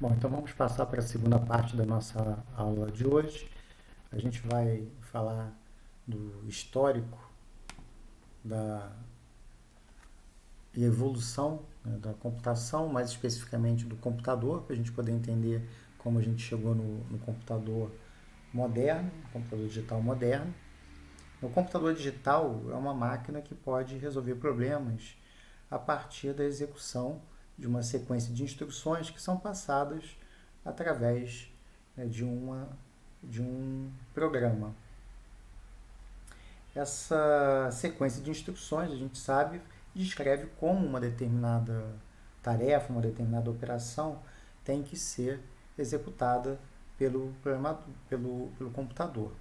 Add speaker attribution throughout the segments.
Speaker 1: Bom, então vamos passar para a segunda parte da nossa aula de hoje. A gente vai falar do histórico da e evolução, né, da computação, mais especificamente do computador, para a gente poder entender como a gente chegou no computador moderno, no computador digital moderno. O computador digital é uma máquina que pode resolver problemas a partir da execução de uma sequência de instruções que são passadas através, né, de um programa. Essa sequência de instruções, a gente sabe, descreve como uma determinada tarefa, uma determinada operação tem que ser executada pelo computador.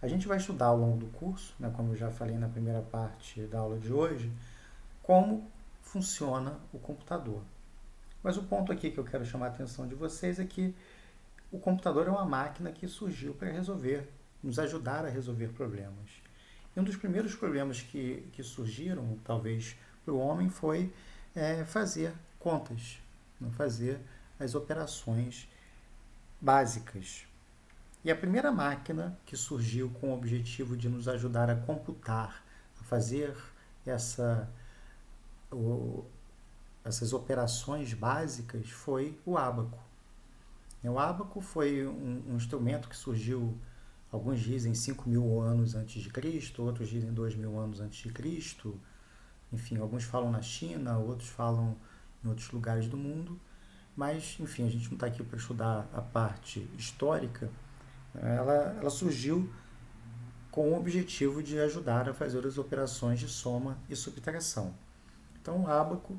Speaker 1: A gente vai estudar ao longo do curso, né, como eu já falei na primeira parte da aula de hoje, como funciona o computador. Mas o ponto aqui que eu quero chamar a atenção de vocês é que o computador é uma máquina que surgiu para resolver, nos ajudar a resolver problemas. E um dos primeiros problemas que surgiram, talvez, para o homem foi fazer contas, né, fazer as operações básicas. E a primeira máquina que surgiu com o objetivo de nos ajudar a computar, a fazer essa, o, essas operações básicas foi o ábaco. O ábaco foi um instrumento que surgiu, alguns dizem 5.000 anos antes de Cristo, outros dizem 2.000 anos antes de Cristo. Enfim, alguns falam na China, outros falam em outros lugares do mundo. Mas, enfim, a gente não está aqui para estudar a parte histórica. Ela surgiu com o objetivo de ajudar a fazer as operações de soma e subtração. Então, o ábaco,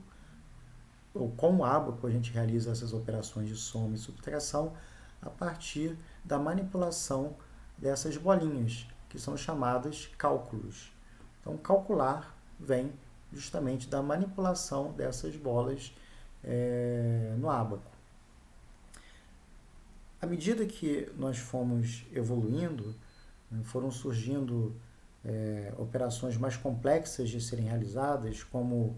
Speaker 1: ou com o ábaco, a gente realiza essas operações de soma e subtração a partir da manipulação dessas bolinhas, que são chamadas cálculos. Então, calcular vem justamente da manipulação dessas bolas no ábaco. À medida que nós fomos evoluindo, foram surgindo operações mais complexas de serem realizadas, como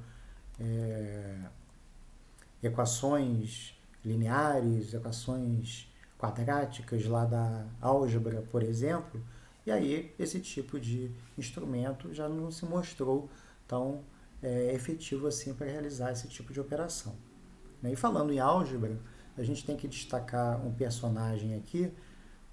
Speaker 1: equações lineares, equações quadráticas lá da álgebra, por exemplo, e aí esse tipo de instrumento já não se mostrou tão efetivo assim para realizar esse tipo de operação. E falando em álgebra, a gente tem que destacar um personagem aqui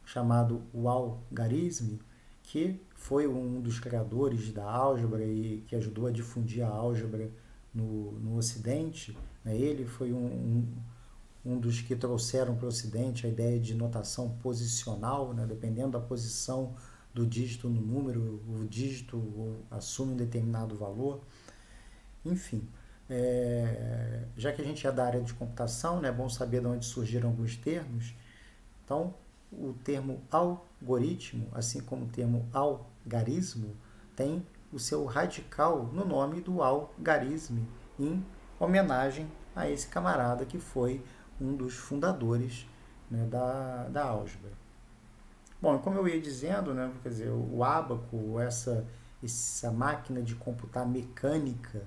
Speaker 1: chamado Algarismo, que foi um dos criadores da álgebra e que ajudou a difundir a álgebra no Ocidente. Ele foi um dos que trouxeram para o Ocidente a ideia de notação posicional, né? Dependendo da posição do dígito no número, o dígito assume um determinado valor. Enfim, já que a gente é da área de computação, né, é bom saber de onde surgiram alguns termos. Então, o termo algoritmo, assim como o termo algarismo, tem o seu radical no nome do algarismo, em homenagem a esse camarada que foi um dos fundadores, né, da álgebra. Bom, como eu ia dizendo, né, quer dizer, o ábaco, essa máquina de computar mecânica,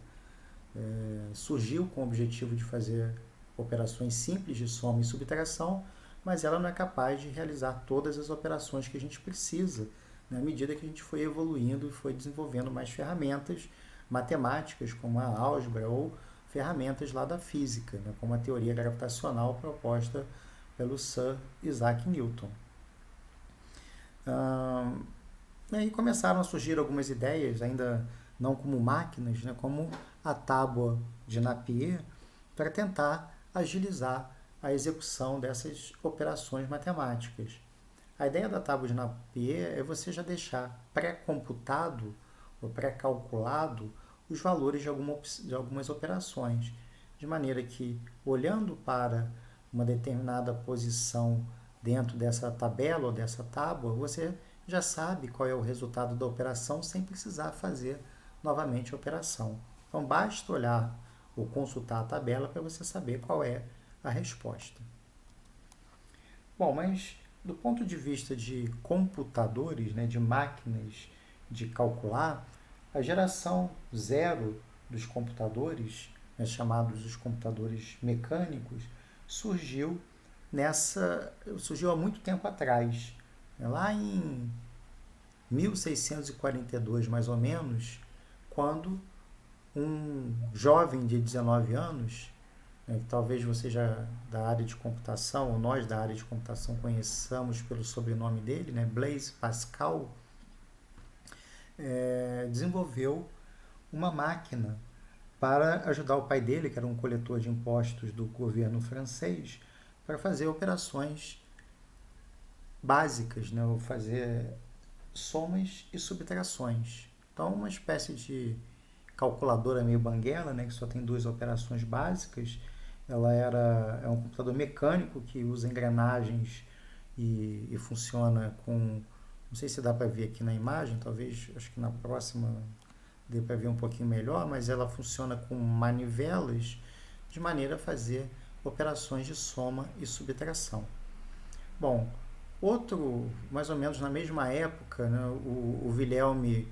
Speaker 1: surgiu com o objetivo de fazer operações simples de soma e subtração, mas ela não é capaz de realizar todas as operações que a gente precisa, né, à medida que a gente foi evoluindo e foi desenvolvendo mais ferramentas matemáticas, como a álgebra, ou ferramentas lá da física, né, como a teoria gravitacional proposta pelo Sir Isaac Newton. E aí começaram a surgir algumas ideias, ainda não como máquinas, né, como a tábua de Napier, para tentar agilizar a execução dessas operações matemáticas. A ideia da tábua de Napier é você já deixar pré-computado ou pré-calculado os valores de algumas operações, de maneira que, olhando para uma determinada posição dentro dessa tabela ou dessa tábua, você já sabe qual é o resultado da operação sem precisar fazer novamente a operação. Então, basta olhar ou consultar a tabela para você saber qual é a resposta. Bom, mas do ponto de vista de computadores, né, de máquinas de calcular, a geração zero dos computadores, né, chamados os computadores mecânicos, surgiu surgiu há muito tempo atrás, lá em 1642 mais ou menos, quando um jovem de 19 anos, que talvez você já da área de computação, ou nós da área de computação conheçamos pelo sobrenome dele, né, Blaise Pascal, desenvolveu uma máquina para ajudar o pai dele, que era um coletor de impostos do governo francês, para fazer operações básicas, né, ou fazer somas e subtrações. Então, uma espécie de calculadora meio banguela, né, que só tem duas operações básicas. É um computador mecânico que usa engrenagens e funciona com, não sei se dá para ver aqui na imagem, talvez, acho que na próxima dê para ver um pouquinho melhor, mas ela funciona com manivelas de maneira a fazer operações de soma e subtração. Bom, mais ou menos na mesma época, né, o Wilhelm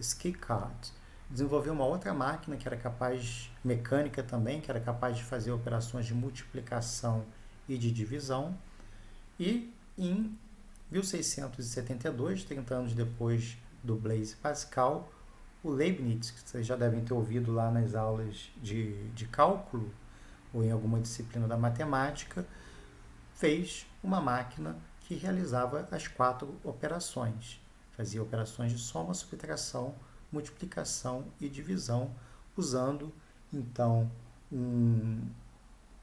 Speaker 1: Schickard desenvolveu uma outra máquina que era capaz, mecânica também, que era capaz de fazer operações de multiplicação e de divisão. E em 1672, 30 anos depois do Blaise Pascal, o Leibniz, que vocês já devem ter ouvido lá nas aulas de cálculo ou em alguma disciplina da matemática, fez uma máquina que realizava as 4 operações. Fazia operações de soma, subtração, multiplicação e divisão, usando, então,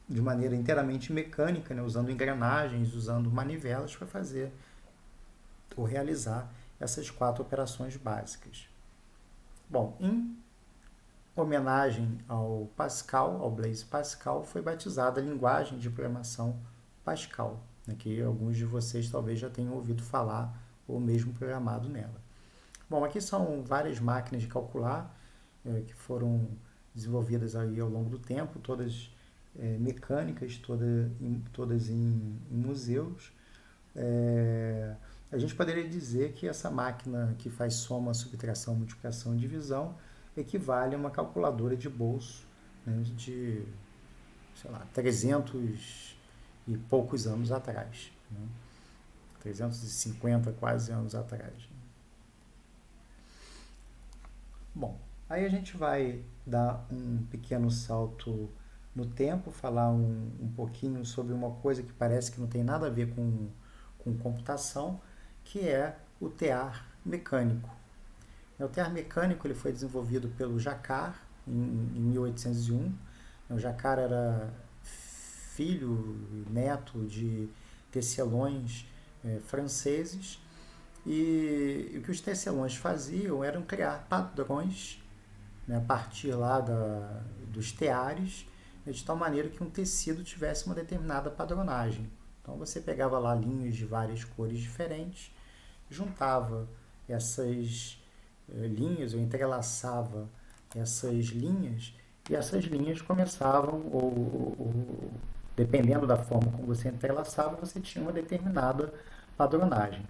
Speaker 1: de maneira inteiramente mecânica, né, usando engrenagens, usando manivelas para fazer ou realizar essas 4 operações básicas. Bom, em homenagem ao Pascal, ao Blaise Pascal, foi batizada a linguagem de programação Pascal, né, que alguns de vocês talvez já tenham ouvido falar ou mesmo programado nela. Bom, aqui são várias máquinas de calcular que foram desenvolvidas aí ao longo do tempo, todas mecânicas, todas em museus. A gente poderia dizer que essa máquina que faz soma, subtração, multiplicação e divisão equivale a uma calculadora de bolso, né, de, sei lá, 300 e poucos anos atrás, né? 350 quase anos atrás. Bom, aí a gente vai dar um pequeno salto no tempo, falar um pouquinho sobre uma coisa que parece que não tem nada a ver com computação, que é o tear mecânico. O tear mecânico ele foi desenvolvido pelo Jacquard em 1801. O Jacquard era filho e neto de tecelões franceses, e o que os tecelões faziam eram criar padrões, né, a partir lá dos teares, de tal maneira que um tecido tivesse uma determinada padronagem. Então você pegava lá linhas de várias cores diferentes, juntava essas linhas ou entrelaçava essas linhas, e essas linhas começavam, ou dependendo da forma como você entrelaçava, você tinha uma determinada padronagem.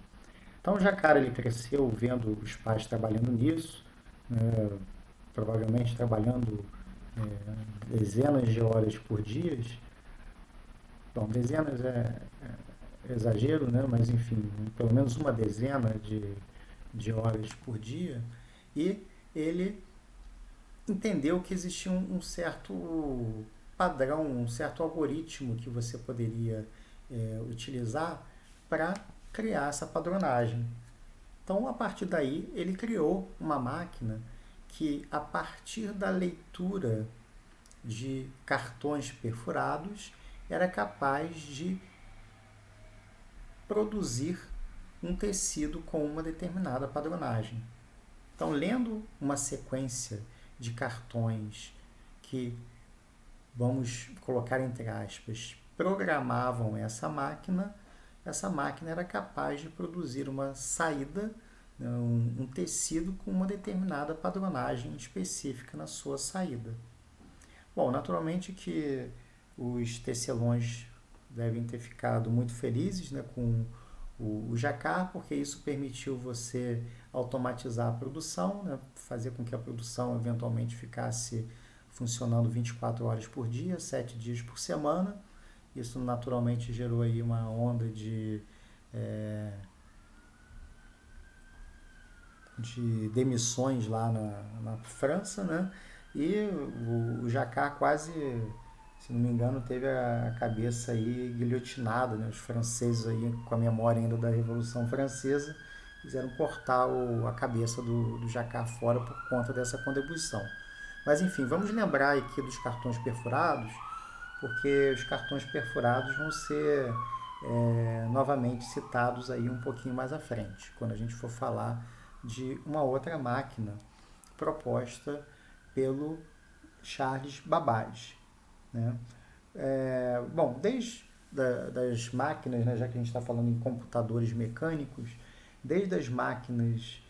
Speaker 1: Então o Jacquard ele cresceu vendo os pais trabalhando nisso, provavelmente trabalhando dezenas de horas por dia. Bom, dezenas é exagero, né? Mas enfim, pelo menos uma dezena de horas por dia. E ele entendeu que existia um certo padrão, um certo algoritmo que você poderia utilizar para criar essa padronagem. Então, a partir daí, ele criou uma máquina que, a partir da leitura de cartões perfurados, era capaz de produzir um tecido com uma determinada padronagem. Então, lendo uma sequência de cartões que, vamos colocar entre aspas, programavam essa máquina era capaz de produzir uma saída, um tecido com uma determinada padronagem específica na sua saída. Bom, naturalmente que os tecelões devem ter ficado muito felizes, né, com o Jacquard, porque isso permitiu você automatizar a produção, né, fazer com que a produção eventualmente ficasse funcionando 24 horas por dia, 7 dias por semana, Isso naturalmente gerou aí uma onda de demissões lá na França, né? E o Jacquard quase, se não me engano, teve a cabeça aí guilhotinada, né? Os franceses aí, com a memória ainda da Revolução Francesa, quiseram cortar a cabeça do Jacquard fora por conta dessa contribuição. Mas enfim, vamos lembrar aqui dos cartões perfurados, porque os cartões perfurados vão ser novamente citados aí um pouquinho mais à frente, quando a gente for falar de uma outra máquina proposta pelo Charles Babbage, né? Bom, desde das máquinas, né, já que a gente está falando em computadores mecânicos, desde as máquinas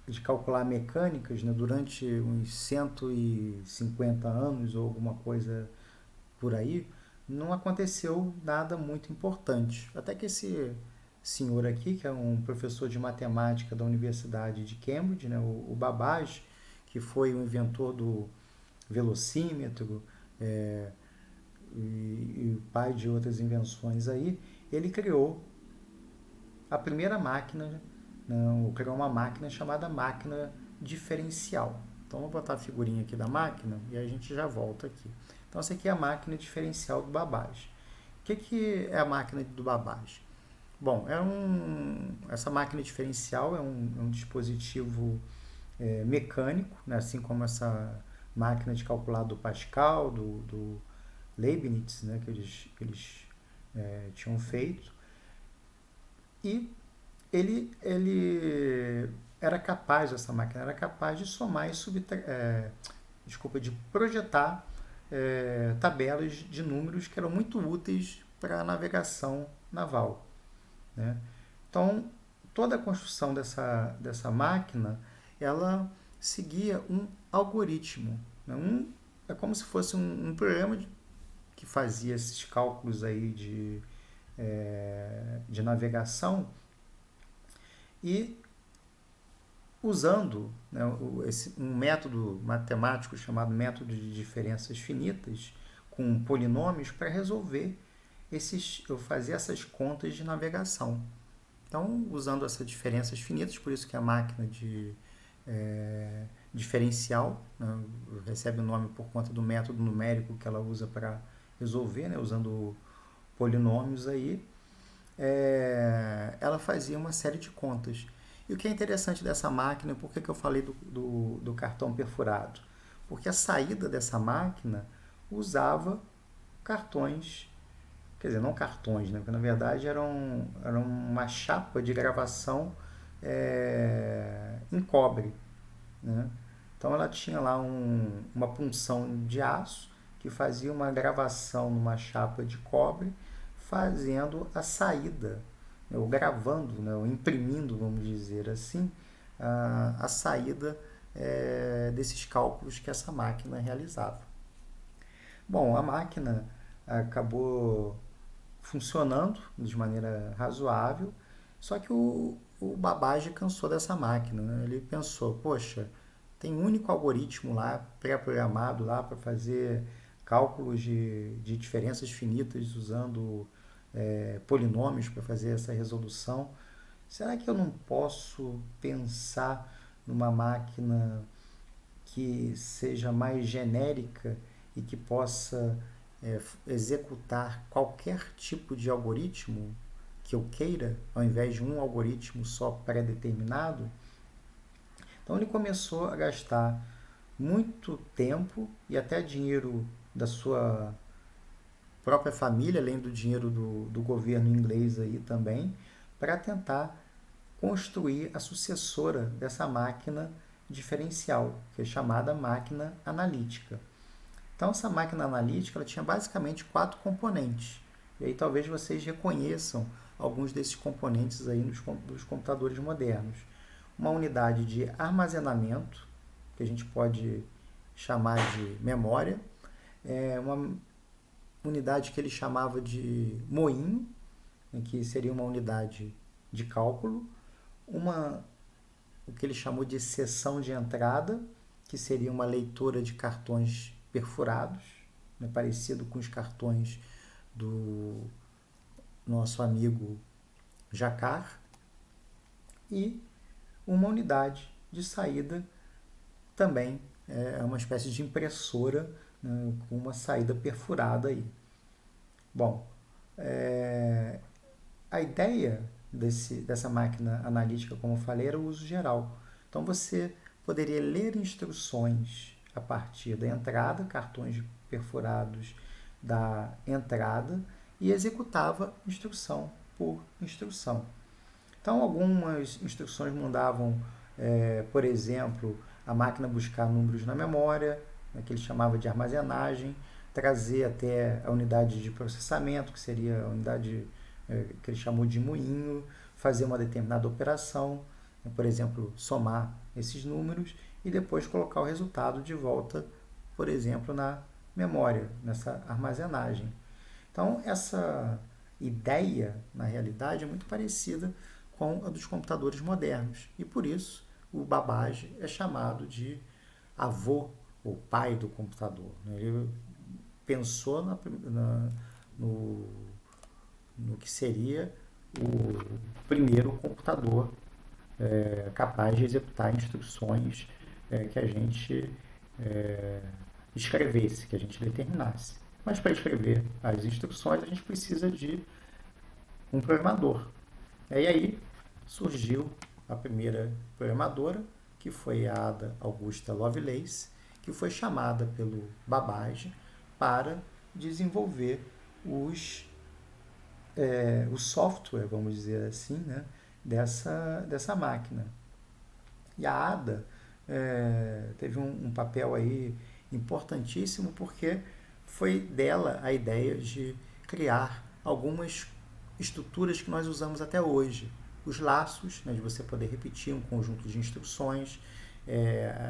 Speaker 1: de calcular mecânicas, né, durante uns 150 anos ou alguma coisa por aí, não aconteceu nada muito importante. Até que esse senhor aqui, que é um professor de matemática da Universidade de Cambridge, né, o Babbage, que foi o inventor do velocímetro e pai de outras invenções aí, ele criou a primeira máquina, não, criou uma máquina chamada máquina diferencial. Então, vou botar a figurinha aqui da máquina e a gente já volta aqui. Então, essa aqui é a máquina diferencial do Babbage. O que é a máquina do Babbage? Bom, essa máquina diferencial é um dispositivo mecânico, né, assim como essa máquina de calcular do Pascal, do Leibniz, né, que eles tinham feito. E ele era capaz, essa máquina era capaz de somar e de projetar tabelas de números que eram muito úteis para a navegação naval, né? Então, toda a construção dessa máquina, ela seguia um algoritmo, né? É como se fosse um programa que fazia esses cálculos aí de navegação e usando, né, um método matemático chamado método de diferenças finitas com polinômios para resolver eu fazer essas contas de navegação. Então, usando essas diferenças finitas, por isso que a máquina de diferencial, né, recebe o nome por conta do método numérico que ela usa para resolver, né, usando polinômios aí, ela fazia uma série de contas. E o que é interessante dessa máquina, por que eu falei do cartão perfurado? Porque a saída dessa máquina usava cartões, quer dizer, não cartões, né? Porque na verdade era uma chapa de gravação em cobre, né? Então ela tinha lá uma punção de aço que fazia uma gravação numa chapa de cobre, fazendo a saída, né, ou gravando, né, ou imprimindo, vamos dizer assim, a saída desses cálculos que essa máquina realizava. Bom, a máquina acabou funcionando de maneira razoável, só que o Babbage cansou dessa máquina, né? Ele pensou, poxa, tem um único algoritmo lá, pré-programado lá para fazer cálculos de diferenças finitas usando polinômios para fazer essa resolução. Será que eu não posso pensar numa máquina que seja mais genérica e que possa executar qualquer tipo de algoritmo que eu queira, ao invés de um algoritmo só pré-determinado? Então ele começou a gastar muito tempo e até dinheiro da sua própria família, além do dinheiro do governo inglês aí também, para tentar construir a sucessora dessa máquina diferencial, que é chamada máquina analítica. Então, essa máquina analítica ela tinha basicamente 4 componentes. E aí talvez vocês reconheçam alguns desses componentes aí nos computadores modernos. Uma unidade de armazenamento, que a gente pode chamar de memória, uma unidade que ele chamava de moinho, que seria uma unidade de cálculo, o que ele chamou de seção de entrada, que seria uma leitora de cartões perfurados, né, parecido com os cartões do nosso amigo Jacquard, e uma unidade de saída também, é uma espécie de impressora, né, com uma saída perfurada aí. Bom, a ideia dessa máquina analítica, como eu falei, era o uso geral. Então você poderia ler instruções a partir da entrada, cartões perfurados da entrada, e executava instrução por instrução. Então, algumas instruções mandavam, por exemplo, a máquina buscar números na memória, né, que ele chamava de armazenagem, trazer até a unidade de processamento, que seria a unidade que ele chamou de moinho, fazer uma determinada operação, né, por exemplo, somar esses números e depois colocar o resultado de volta, por exemplo, na memória, nessa armazenagem. Então, essa ideia, na realidade, é muito parecida com a dos computadores modernos. E por isso, o Babbage é chamado de avô ou pai do computador. Ele pensou no, no que seria o primeiro computador capaz de executar instruções que a gente escrevesse, que a gente determinasse. Mas para escrever as instruções, a gente precisa de um programador. E aí surgiu a primeira programadora, que foi a Ada Augusta Lovelace, que foi chamada pelo Babbage para desenvolver o software, vamos dizer assim, né, dessa máquina. E a Ada teve um papel aí importantíssimo, porque foi dela a ideia de criar algumas estruturas que nós usamos até hoje. Os laços, né, de você poder repetir um conjunto de instruções,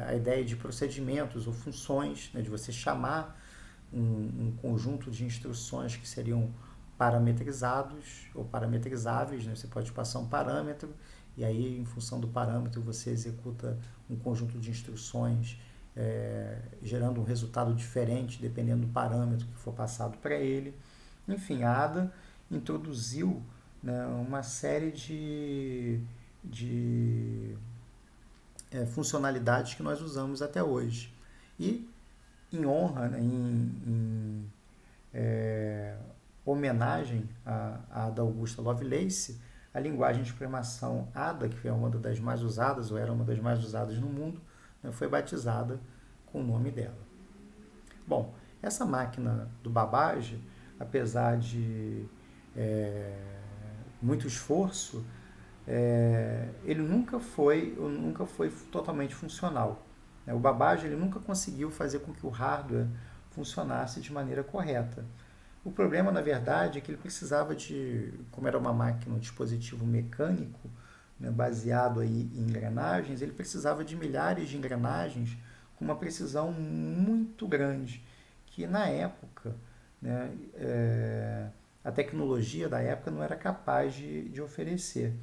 Speaker 1: a ideia de procedimentos ou funções, né, de você chamar um conjunto de instruções que seriam parametrizados ou parametrizáveis, né? Você pode passar um parâmetro e aí, em função do parâmetro, você executa um conjunto de instruções, gerando um resultado diferente dependendo do parâmetro que for passado para ele. Enfim, a Ada introduziu, né, uma série de funcionalidades que nós usamos até hoje. E em honra, né, em homenagem a Ada Augusta Lovelace, a linguagem de programação Ada, que foi uma das mais usadas, ou era uma das mais usadas no mundo, né, foi batizada com o nome dela. Bom, essa máquina do Babbage, apesar de muito esforço, ele nunca foi totalmente funcional. O Babbage ele nunca conseguiu fazer com que o hardware funcionasse de maneira correta. O problema, na verdade, é que ele precisava como era uma máquina, um dispositivo mecânico, né, baseado aí em engrenagens, ele precisava de milhares de engrenagens com uma precisão muito grande, que na época, né, a tecnologia da época não era capaz de oferecer.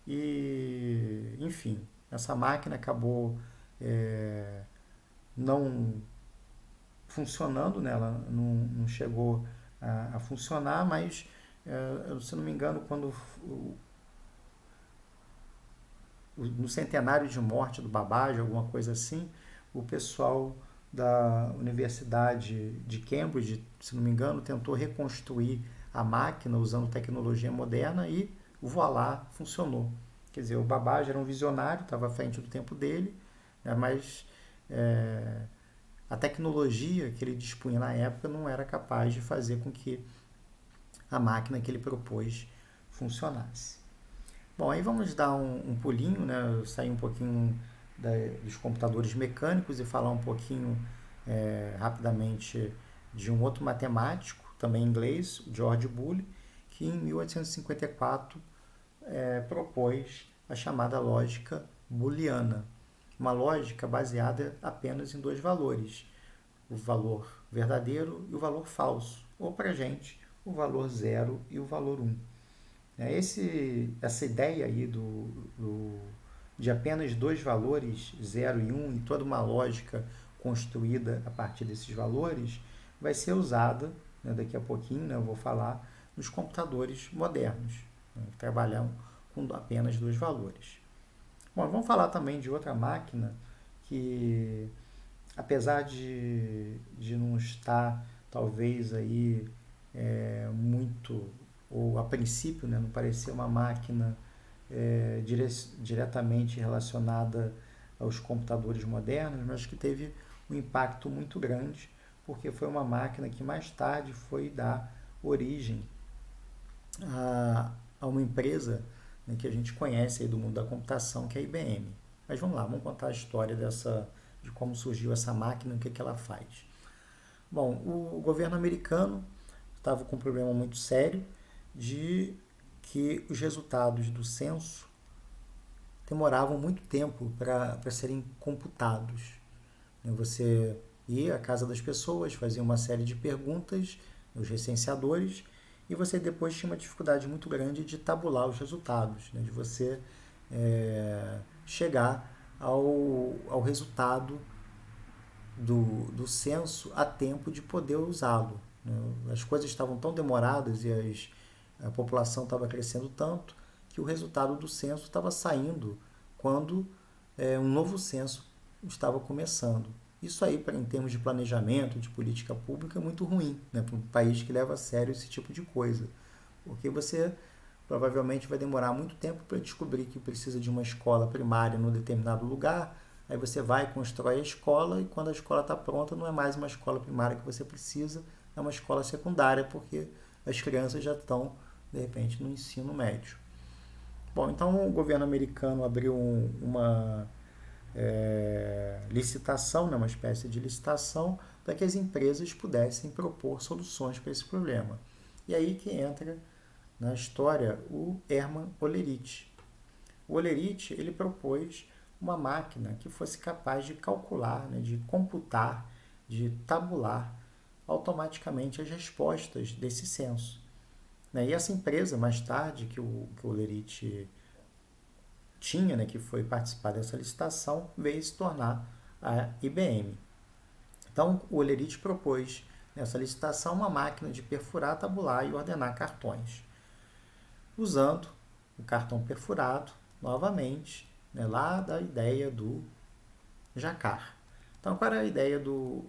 Speaker 1: E, enfim, essa máquina acabou não funcionando, né? Ela não chegou a funcionar, mas, se não me engano, quando no centenário de morte do Babbage, alguma coisa assim, o pessoal da Universidade de Cambridge, se não me engano, tentou reconstruir a máquina usando tecnologia moderna e, voilá, funcionou. Quer dizer, o Babbage era um visionário, estava à frente do tempo dele, né, mas a tecnologia que ele dispunha na época não era capaz de fazer com que a máquina que ele propôs funcionasse. Bom, aí vamos dar um pulinho, né, sair um pouquinho dos computadores mecânicos e falar um pouquinho rapidamente de um outro matemático, também inglês, George Boole, que em 1854 propôs a chamada lógica booleana, uma lógica baseada apenas em dois valores, o valor verdadeiro e o valor falso, ou para a gente, o valor 0 e o valor 1. Essa ideia aí de apenas dois valores, 0 e 1, e toda uma lógica construída a partir desses valores, vai ser usada, né, daqui a pouquinho, né, eu vou falar, nos computadores modernos, né, que trabalham com apenas dois valores. Bom, vamos falar também de outra máquina que, apesar de não estar, talvez, aí muito, ou a princípio, né, não parecer uma máquina diretamente relacionada aos computadores modernos, mas que teve um impacto muito grande, porque foi uma máquina que mais tarde foi dar origem a uma empresa, né, que a gente conhece aí do mundo da computação, que é a IBM. Mas vamos lá, vamos contar a história de como surgiu essa máquina e o que ela faz. Bom, o governo americano estava com um problema muito sério de que os resultados do censo demoravam muito tempo para serem computados. Você ia à casa das pessoas, fazia uma série de perguntas, os recenseadores, e você depois tinha uma dificuldade muito grande de tabular os resultados, né? De você chegar ao resultado do censo a tempo de poder usá-lo, né? As coisas estavam tão demoradas e a população estava crescendo tanto que o resultado do censo estava saindo quando um novo censo estava começando. Isso aí, em termos de planejamento, de política pública, é muito ruim, né, para um país que leva a sério esse tipo de coisa. Porque você provavelmente vai demorar muito tempo para descobrir que precisa de uma escola primária num determinado lugar. Aí você vai, constrói a escola, e quando a escola está pronta, não é mais uma escola primária que você precisa, é uma escola secundária, porque as crianças já estão, de repente, no ensino médio. Bom, então o governo americano abriu uma licitação, né, uma espécie de licitação, para que as empresas pudessem propor soluções para esse problema. E aí que entra na história o Hermann Hollerith. O Hollerith, ele propôs uma máquina que fosse capaz de calcular, né, de computar, de tabular automaticamente as respostas desse censo. E essa empresa, mais tarde, que o Hollerith tinha, né, que foi participar dessa licitação, veio se tornar a IBM. Então, o Hollerith propôs nessa licitação uma máquina de perfurar, tabular e ordenar cartões, usando o cartão perfurado, novamente, né, lá da ideia do Jacquard. Então, qual era a ideia do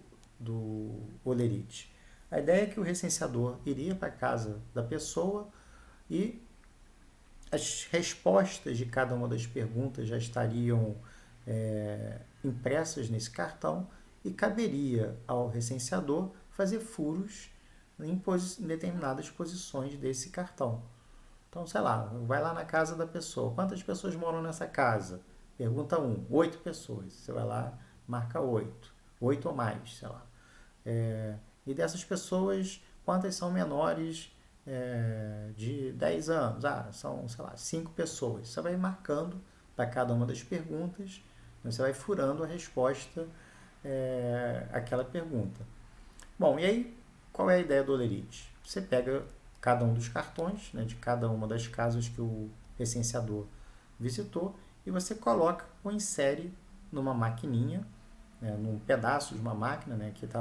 Speaker 1: Hollerith? A ideia é que o recenseador iria para a casa da pessoa e as respostas de cada uma das perguntas já estariam impressas nesse cartão e caberia ao recenseador fazer furos em determinadas posições desse cartão. Então, sei lá, vai lá na casa da pessoa. Quantas pessoas moram nessa casa? Pergunta 1. 8 pessoas. Você vai lá, marca 8. 8 ou mais, sei lá. E dessas pessoas, quantas são menores de 10 anos? São, sei lá, 5 pessoas. Você vai marcando para cada uma das perguntas, você vai furando a resposta àquela pergunta. Bom, e aí, qual é a ideia do Hollerith? Você pega cada um dos cartões, né, de cada uma das casas que o recenseador visitou, e você coloca ou insere numa maquininha, né, num pedaço de uma máquina, né, aqui está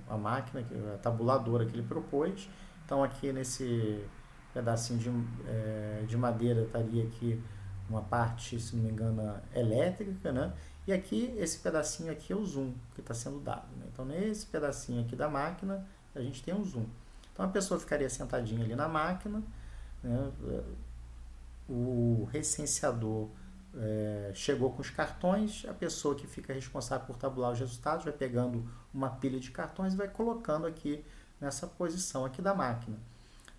Speaker 1: a máquina, a tabuladora que ele propôs. Então aqui nesse pedacinho de madeira estaria aqui uma parte, se não me engano, elétrica, né? E aqui, esse pedacinho aqui é o zoom que está sendo dado, né? Então nesse pedacinho aqui da máquina, a gente tem um zoom. Então a pessoa ficaria sentadinha ali na máquina, né? O recenseador chegou com os cartões, a pessoa que fica responsável por tabular os resultados vai pegando uma pilha de cartões e vai colocando aqui nessa posição aqui da máquina.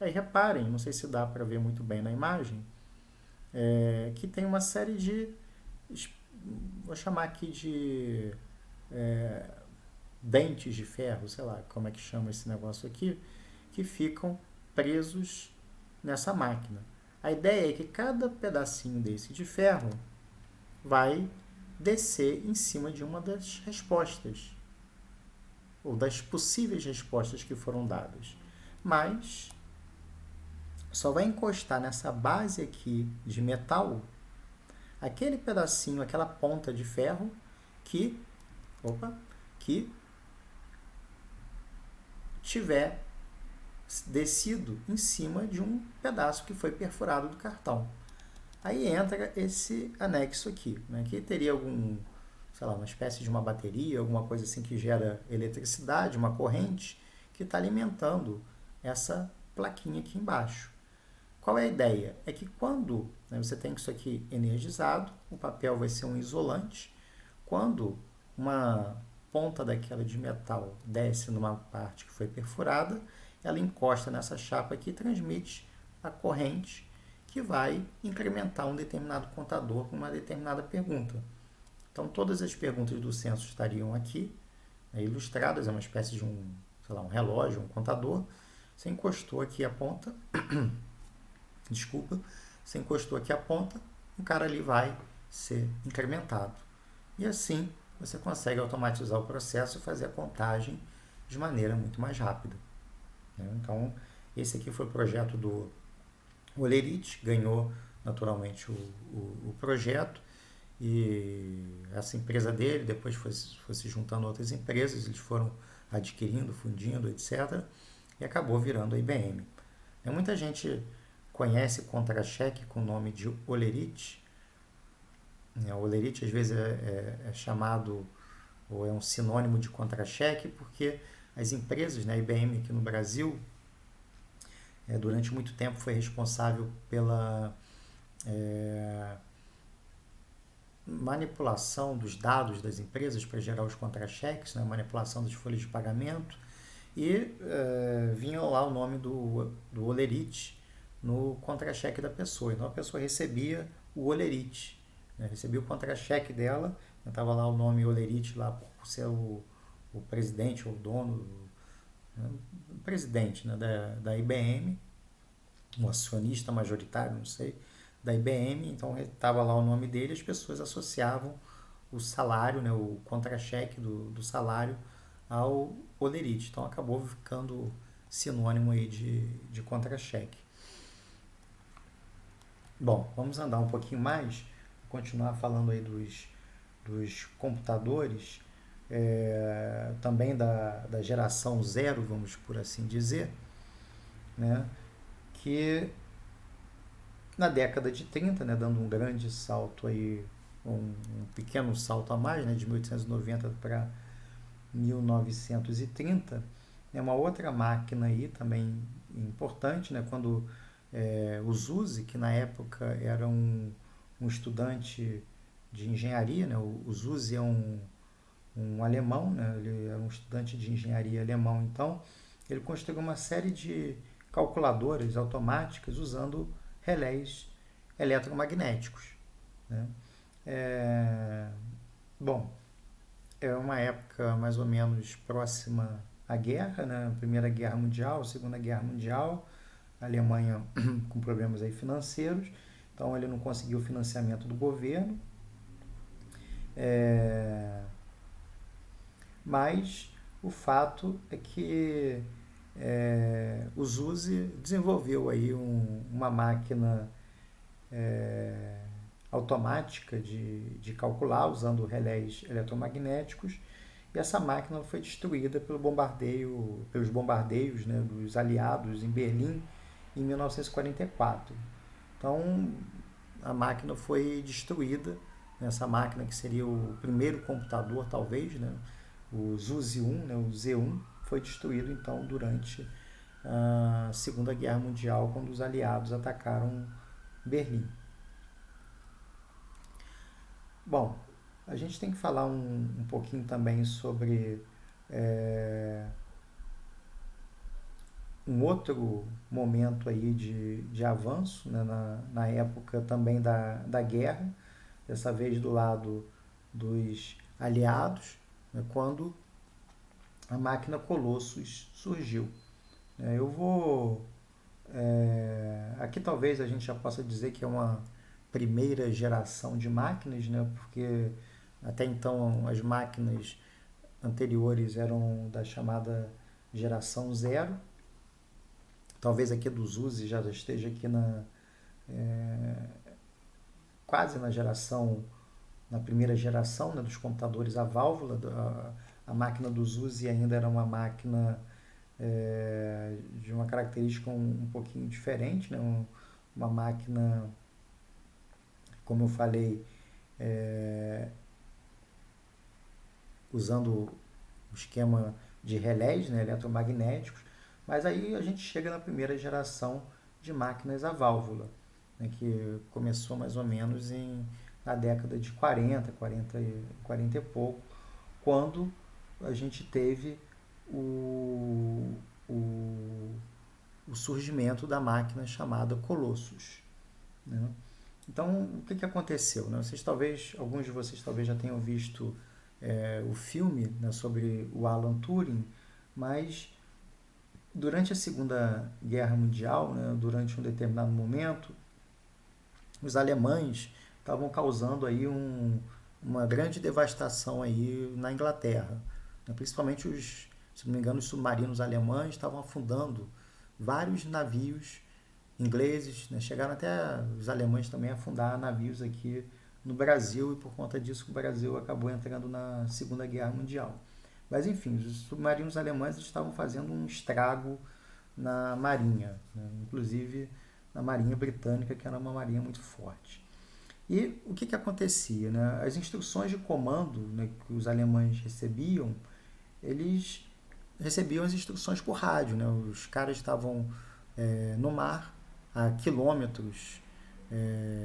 Speaker 1: Aí reparem, não sei se dá para ver muito bem na imagem, que tem uma série de, vou chamar aqui de dentes de ferro, sei lá como é que chama esse negócio aqui, que ficam presos nessa máquina. A ideia é que cada pedacinho desse de ferro vai descer em cima de uma das respostas, ou das possíveis respostas que foram dadas. Mas só vai encostar nessa base aqui de metal aquele pedacinho, aquela ponta de ferro que tiver descido em cima de um pedaço que foi perfurado do cartão. Aí entra esse anexo aqui, né, que teria algum, sei lá, uma espécie de uma bateria, alguma coisa assim que gera eletricidade, uma corrente que está alimentando essa plaquinha aqui embaixo. Qual é a ideia? É que quando, né, você tem isso aqui energizado, o papel vai ser um isolante. Quando uma ponta daquela de metal desce numa parte que foi perfurada, ela encosta nessa chapa aqui e transmite a corrente que vai incrementar um determinado contador com uma determinada pergunta. Então, todas as perguntas do censo estariam aqui, né, ilustradas, é uma espécie de um, sei lá, um relógio, um contador. Você encostou aqui a ponta, desculpa, você encostou aqui a ponta, o cara ali vai ser incrementado. E assim, você consegue automatizar o processo e fazer a contagem de maneira muito mais rápida. Então, esse aqui foi o projeto do Olerite, ganhou naturalmente o projeto, e essa empresa dele depois foi se juntando a outras empresas, eles foram adquirindo, fundindo, etc. E acabou virando a IBM. Muita gente conhece contra-cheque com o nome de Olerite. O Olerite às vezes é chamado, ou é um sinônimo de contra-cheque, porque as empresas, né, a IBM aqui no Brasil, durante muito tempo foi responsável pela manipulação dos dados das empresas para gerar os contra-cheques, né, manipulação das folhas de pagamento, e vinha lá o nome do Olerite no contra-cheque da pessoa. Então a pessoa recebia o Olerite, né, recebia o contra-cheque dela, estava lá o nome Olerite lá por ser o presidente ou o dono, o presidente, né, da IBM, um acionista majoritário, não sei, da IBM. Então estava lá o nome dele, as pessoas associavam o salário, né, o contra-cheque do salário ao Olerite. Então acabou ficando sinônimo aí de contra-cheque. Bom, vamos andar um pouquinho mais, continuar falando aí dos computadores, também da geração zero, vamos por assim dizer, né, que na década de 30, né, dando um grande salto aí, um pequeno salto a mais, né, de 1890 para 1930, é uma outra máquina aí também importante, né, quando o Zuse, que na época era um estudante de engenharia, né, o Zuse é um alemão, né, ele era um estudante de engenharia alemão, então ele construiu uma série de calculadoras automáticas usando relés eletromagnéticos, né? Bom, é uma época mais ou menos próxima à guerra, né? Primeira Guerra Mundial, Segunda Guerra Mundial, a Alemanha com problemas aí financeiros, então ele não conseguiu o financiamento do governo, mas o fato é que o Zuse desenvolveu aí uma máquina automática de calcular usando relés eletromagnéticos, e essa máquina foi destruída pelos bombardeios, né, dos aliados em Berlim em 1944. Então a máquina foi destruída, essa máquina que seria o primeiro computador talvez, né, o Zuse 1, né, o Z1, foi destruído então durante a Segunda Guerra Mundial, quando os aliados atacaram Berlim. Bom, a gente tem que falar um pouquinho também sobre um outro momento aí de avanço, né, na época também da guerra, dessa vez do lado dos aliados, né, quando a máquina Colossus surgiu. Eu vou... aqui talvez a gente já possa dizer que é uma primeira geração de máquinas, né, porque até então as máquinas anteriores eram da chamada geração zero. Talvez aqui do Zuse já esteja aqui quase na primeira geração, né, dos computadores a válvula. A máquina do Zuse ainda era uma máquina de uma característica um pouquinho diferente, né? Uma máquina, como eu falei, usando o esquema de relés, né, eletromagnéticos, mas aí a gente chega na primeira geração de máquinas a válvula, né, que começou mais ou menos na década de 40 e pouco, quando a gente teve o, o, o surgimento da máquina chamada Colossus, né? Então, o que aconteceu, né? Alguns de vocês talvez já tenham visto o filme, né, sobre o Alan Turing, mas durante a Segunda Guerra Mundial, né, durante um determinado momento, os alemães estavam causando aí uma grande devastação aí na Inglaterra, né? Principalmente se não me engano, os submarinos alemães estavam afundando vários navios ingleses, né? Chegaram até os alemães também a afundar navios aqui no Brasil e por conta disso o Brasil acabou entrando na Segunda Guerra Mundial. Mas enfim, os submarinos alemães estavam fazendo um estrago na marinha, né? Inclusive na marinha britânica, que era uma marinha muito forte. E o que acontecia, né? As instruções de comando, né, que os alemães recebiam, eles recebiam as instruções por rádio, né? Os caras estavam no mar, a quilômetros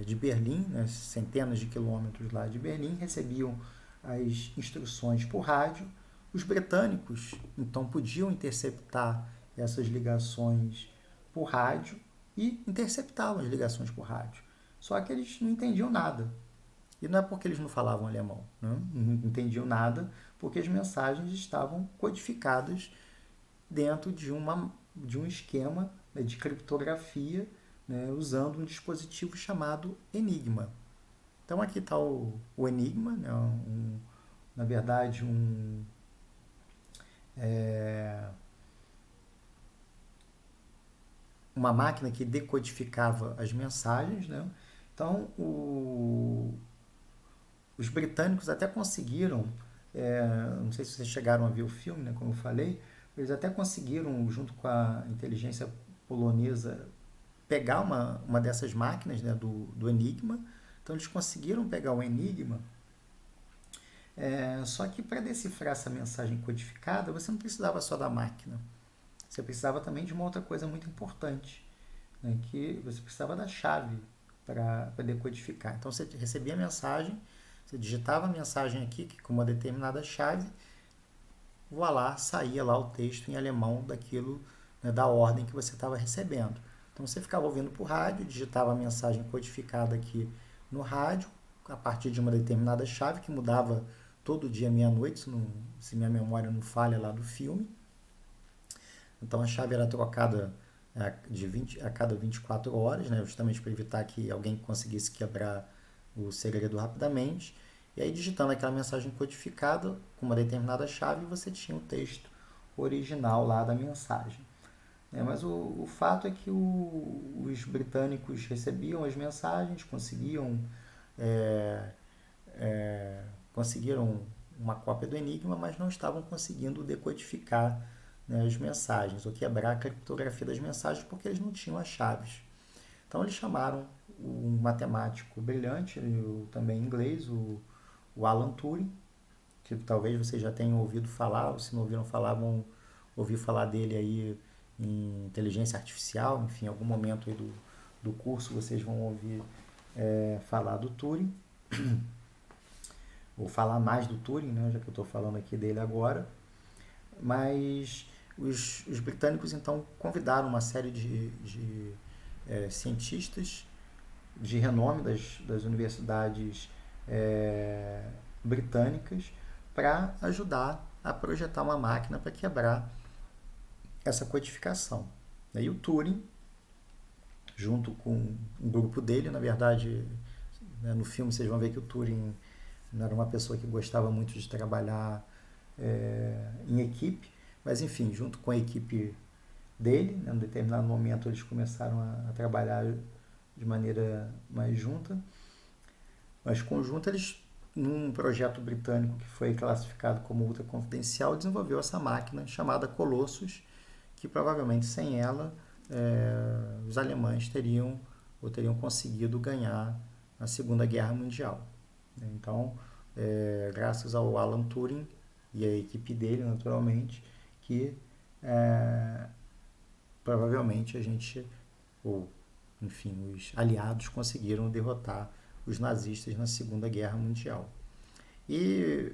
Speaker 1: de Berlim, né? Centenas de quilômetros lá de Berlim, recebiam as instruções por rádio. Os britânicos, então, podiam interceptar essas ligações por rádio e interceptavam as ligações por rádio. Só que eles não entendiam nada. E não é porque eles não falavam alemão, né? Não entendiam nada, porque as mensagens estavam codificadas dentro de um esquema, né, de criptografia, né, usando um dispositivo chamado Enigma. Então aqui está o Enigma, né, na verdade uma máquina que decodificava as mensagens, né? Então os britânicos até conseguiram, não sei se vocês chegaram a ver o filme, né, como eu falei, eles até conseguiram, junto com a inteligência polonesa, pegar uma dessas máquinas, né, do Enigma. Então eles conseguiram pegar o Enigma, só que para decifrar essa mensagem codificada, você não precisava só da máquina. Você precisava também de uma outra coisa muito importante, né, que você precisava da chave para decodificar. Então você recebia a mensagem, você digitava a mensagem aqui com uma determinada chave, voilá, saía lá o texto em alemão daquilo, né, da ordem que você estava recebendo. Então você ficava ouvindo por rádio, digitava a mensagem codificada aqui no rádio, a partir de uma determinada chave que mudava todo dia meia-noite, se minha memória não falha lá do filme. Então a chave era trocada a cada 24 horas, né, justamente para evitar que alguém conseguisse quebrar o segredo rapidamente. E aí, digitando aquela mensagem codificada com uma determinada chave, você tinha o texto original lá da mensagem. Mas o fato é que os britânicos recebiam as mensagens, é, conseguiram uma cópia do Enigma, mas não estavam conseguindo decodificar, né, as mensagens, ou quebrar a criptografia das mensagens, porque eles não tinham as chaves. Então eles chamaram um matemático brilhante, também inglês, o Alan Turing, que talvez vocês já tenham ouvido falar, ou se não ouviram falar, vão ouvir falar dele aí em inteligência artificial, enfim, em algum momento aí do curso vocês vão ouvir falar do Turing, ou falar mais do Turing, né, já que eu estou falando aqui dele agora. Mas os britânicos então convidaram uma série de cientistas de renome das universidades britânicas para ajudar a projetar uma máquina para quebrar essa codificação. E o Turing, junto com um grupo dele, na verdade, né, no filme vocês vão ver que o Turing não era uma pessoa que gostava muito de trabalhar em equipe, mas enfim, junto com a equipe dele, né, em determinado momento eles começaram a trabalhar de maneira mais junta, mas conjunta. Eles, num projeto britânico que foi classificado como ultra confidencial, desenvolveu essa máquina chamada Colossus, que provavelmente sem ela os alemães teriam conseguido ganhar a Segunda Guerra Mundial. Então, graças ao Alan Turing e a equipe dele, naturalmente, que provavelmente a gente, ou enfim, os aliados conseguiram derrotar os nazistas na Segunda Guerra Mundial. E,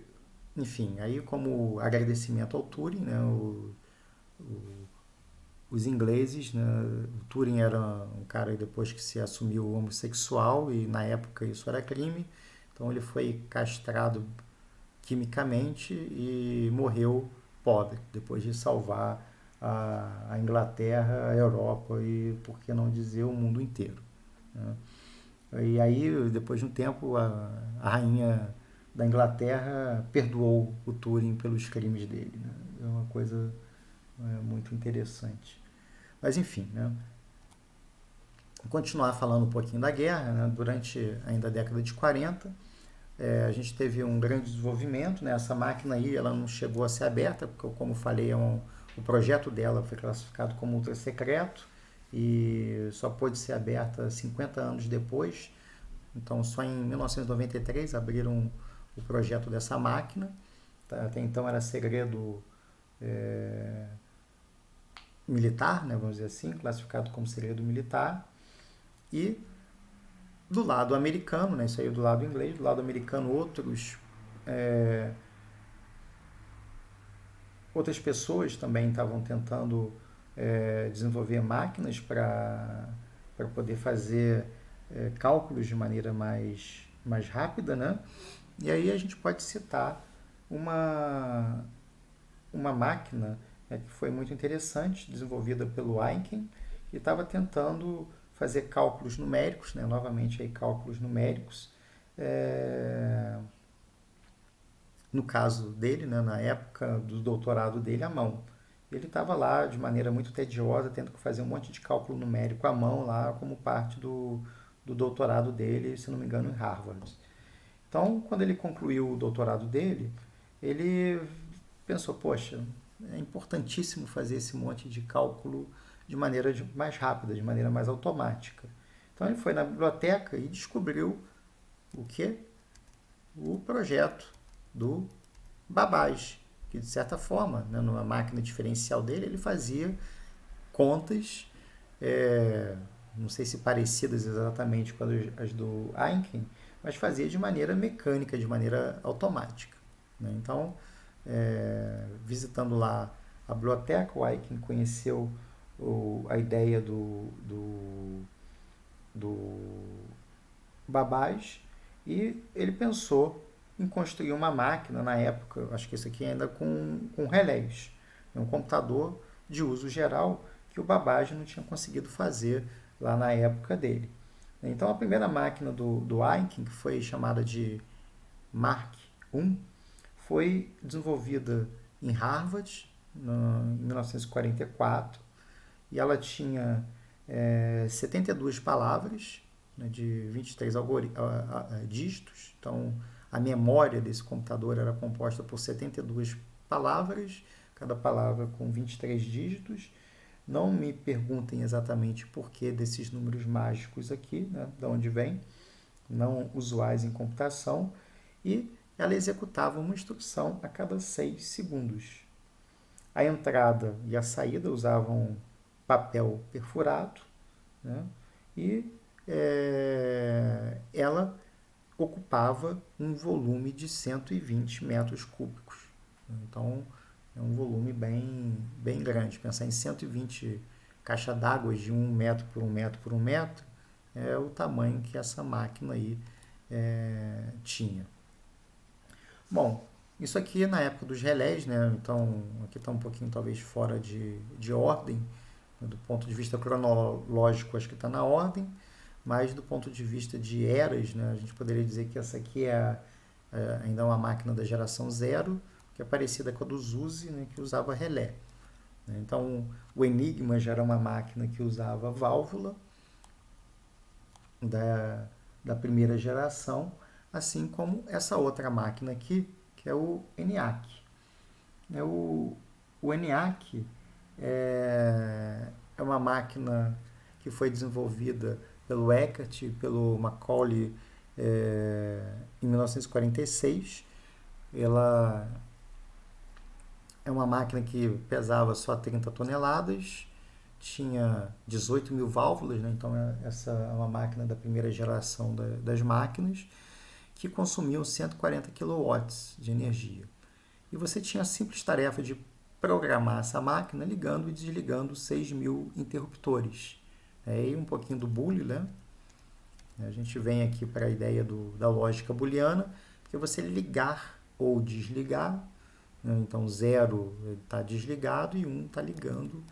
Speaker 1: enfim, aí como agradecimento ao Turing, né, os ingleses, né, o Turing era um cara depois que se assumiu homossexual e na época isso era crime, então ele foi castrado quimicamente e morreu pobre, depois de salvar a Inglaterra, a Europa e, por que não dizer, o mundo inteiro. Né? E aí, depois de um tempo, a rainha da Inglaterra perdoou o Turing pelos crimes dele. Né? É uma coisa muito interessante. Mas enfim, né? Vou continuar falando um pouquinho da guerra. Né? Durante ainda a década de 40, a gente teve um grande desenvolvimento. Né? Essa máquina aí ela não chegou a ser aberta, porque, como falei, o projeto dela foi classificado como ultra secreto e só pôde ser aberta 50 anos depois. Então, só em 1993 abriram o projeto dessa máquina. Até então era segredo militar, né, vamos dizer assim, classificado como segredo militar. E do lado americano, né, isso aí do lado inglês, do lado americano outras pessoas também estavam tentando desenvolver máquinas para poder fazer cálculos de maneira mais rápida, né? E aí a gente pode citar uma máquina que foi muito interessante, desenvolvida pelo Einstein, que estava tentando fazer cálculos numéricos, né? Novamente aí cálculos numéricos, no caso dele, né? Na época do doutorado dele, à mão. Ele estava lá de maneira muito tediosa, tendo que fazer um monte de cálculo numérico à mão lá, como parte do doutorado dele, se não me engano, em Harvard. Então, quando ele concluiu o doutorado dele, ele pensou, poxa, é importantíssimo fazer esse monte de cálculo de maneira mais rápida, de maneira mais automática. Então, ele foi na biblioteca e descobriu o quê? O projeto do Babbage, que de certa forma, né, numa máquina diferencial dele, ele fazia contas, não sei se parecidas exatamente com as do Einstein, mas fazia de maneira mecânica, de maneira automática. Né? Então, visitando lá a biblioteca, o Einstein conheceu a ideia do Babbage e ele pensou em construir uma máquina, na época, acho que isso aqui ainda com relés, um computador de uso geral que o Babbage não tinha conseguido fazer lá na época dele. Então, a primeira máquina do Einstein, que foi chamada de Mark I, foi desenvolvida em Harvard, em 1944, e ela tinha 72 palavras, né, de 23 dígitos. Então, a memória desse computador era composta por 72 palavras, cada palavra com 23 dígitos. Não me perguntem exatamente por que desses números mágicos aqui, né, de onde vem, não usuais em computação, e ela executava uma instrução a cada 6 segundos. A entrada e a saída usavam papel perfurado, né, e ela ocupava um volume de 120 metros cúbicos. Então, é um volume bem grande. Pensar em 120 caixas d'água de 1 metro por 1 metro por 1 metro é o tamanho que essa máquina aí tinha. Bom, isso aqui é na época dos relés, né? Então, aqui está um pouquinho talvez fora de ordem. Do ponto de vista cronológico, acho que está na ordem, mas do ponto de vista de eras, né, a gente poderia dizer que essa aqui ainda uma máquina da geração zero, que é parecida com a do Zuse, né, que usava relé. Então, o Enigma já era uma máquina que usava válvula da primeira geração, assim como essa outra máquina aqui, que é o ENIAC. O ENIAC é uma máquina que foi desenvolvida pelo Eckert e pelo Macaulay em 1946. Ela é uma máquina que pesava só 30 toneladas, tinha 18 mil válvulas, né? Então essa é uma máquina da primeira geração das máquinas, que consumiam 140 quilowatts de energia. E você tinha a simples tarefa de programar essa máquina ligando e desligando 6 mil interruptores. Aí um pouquinho do Boole, né? A gente vem aqui para a ideia da lógica booleana, que é você ligar ou desligar, né? Então 0 está desligado e 1 está ligando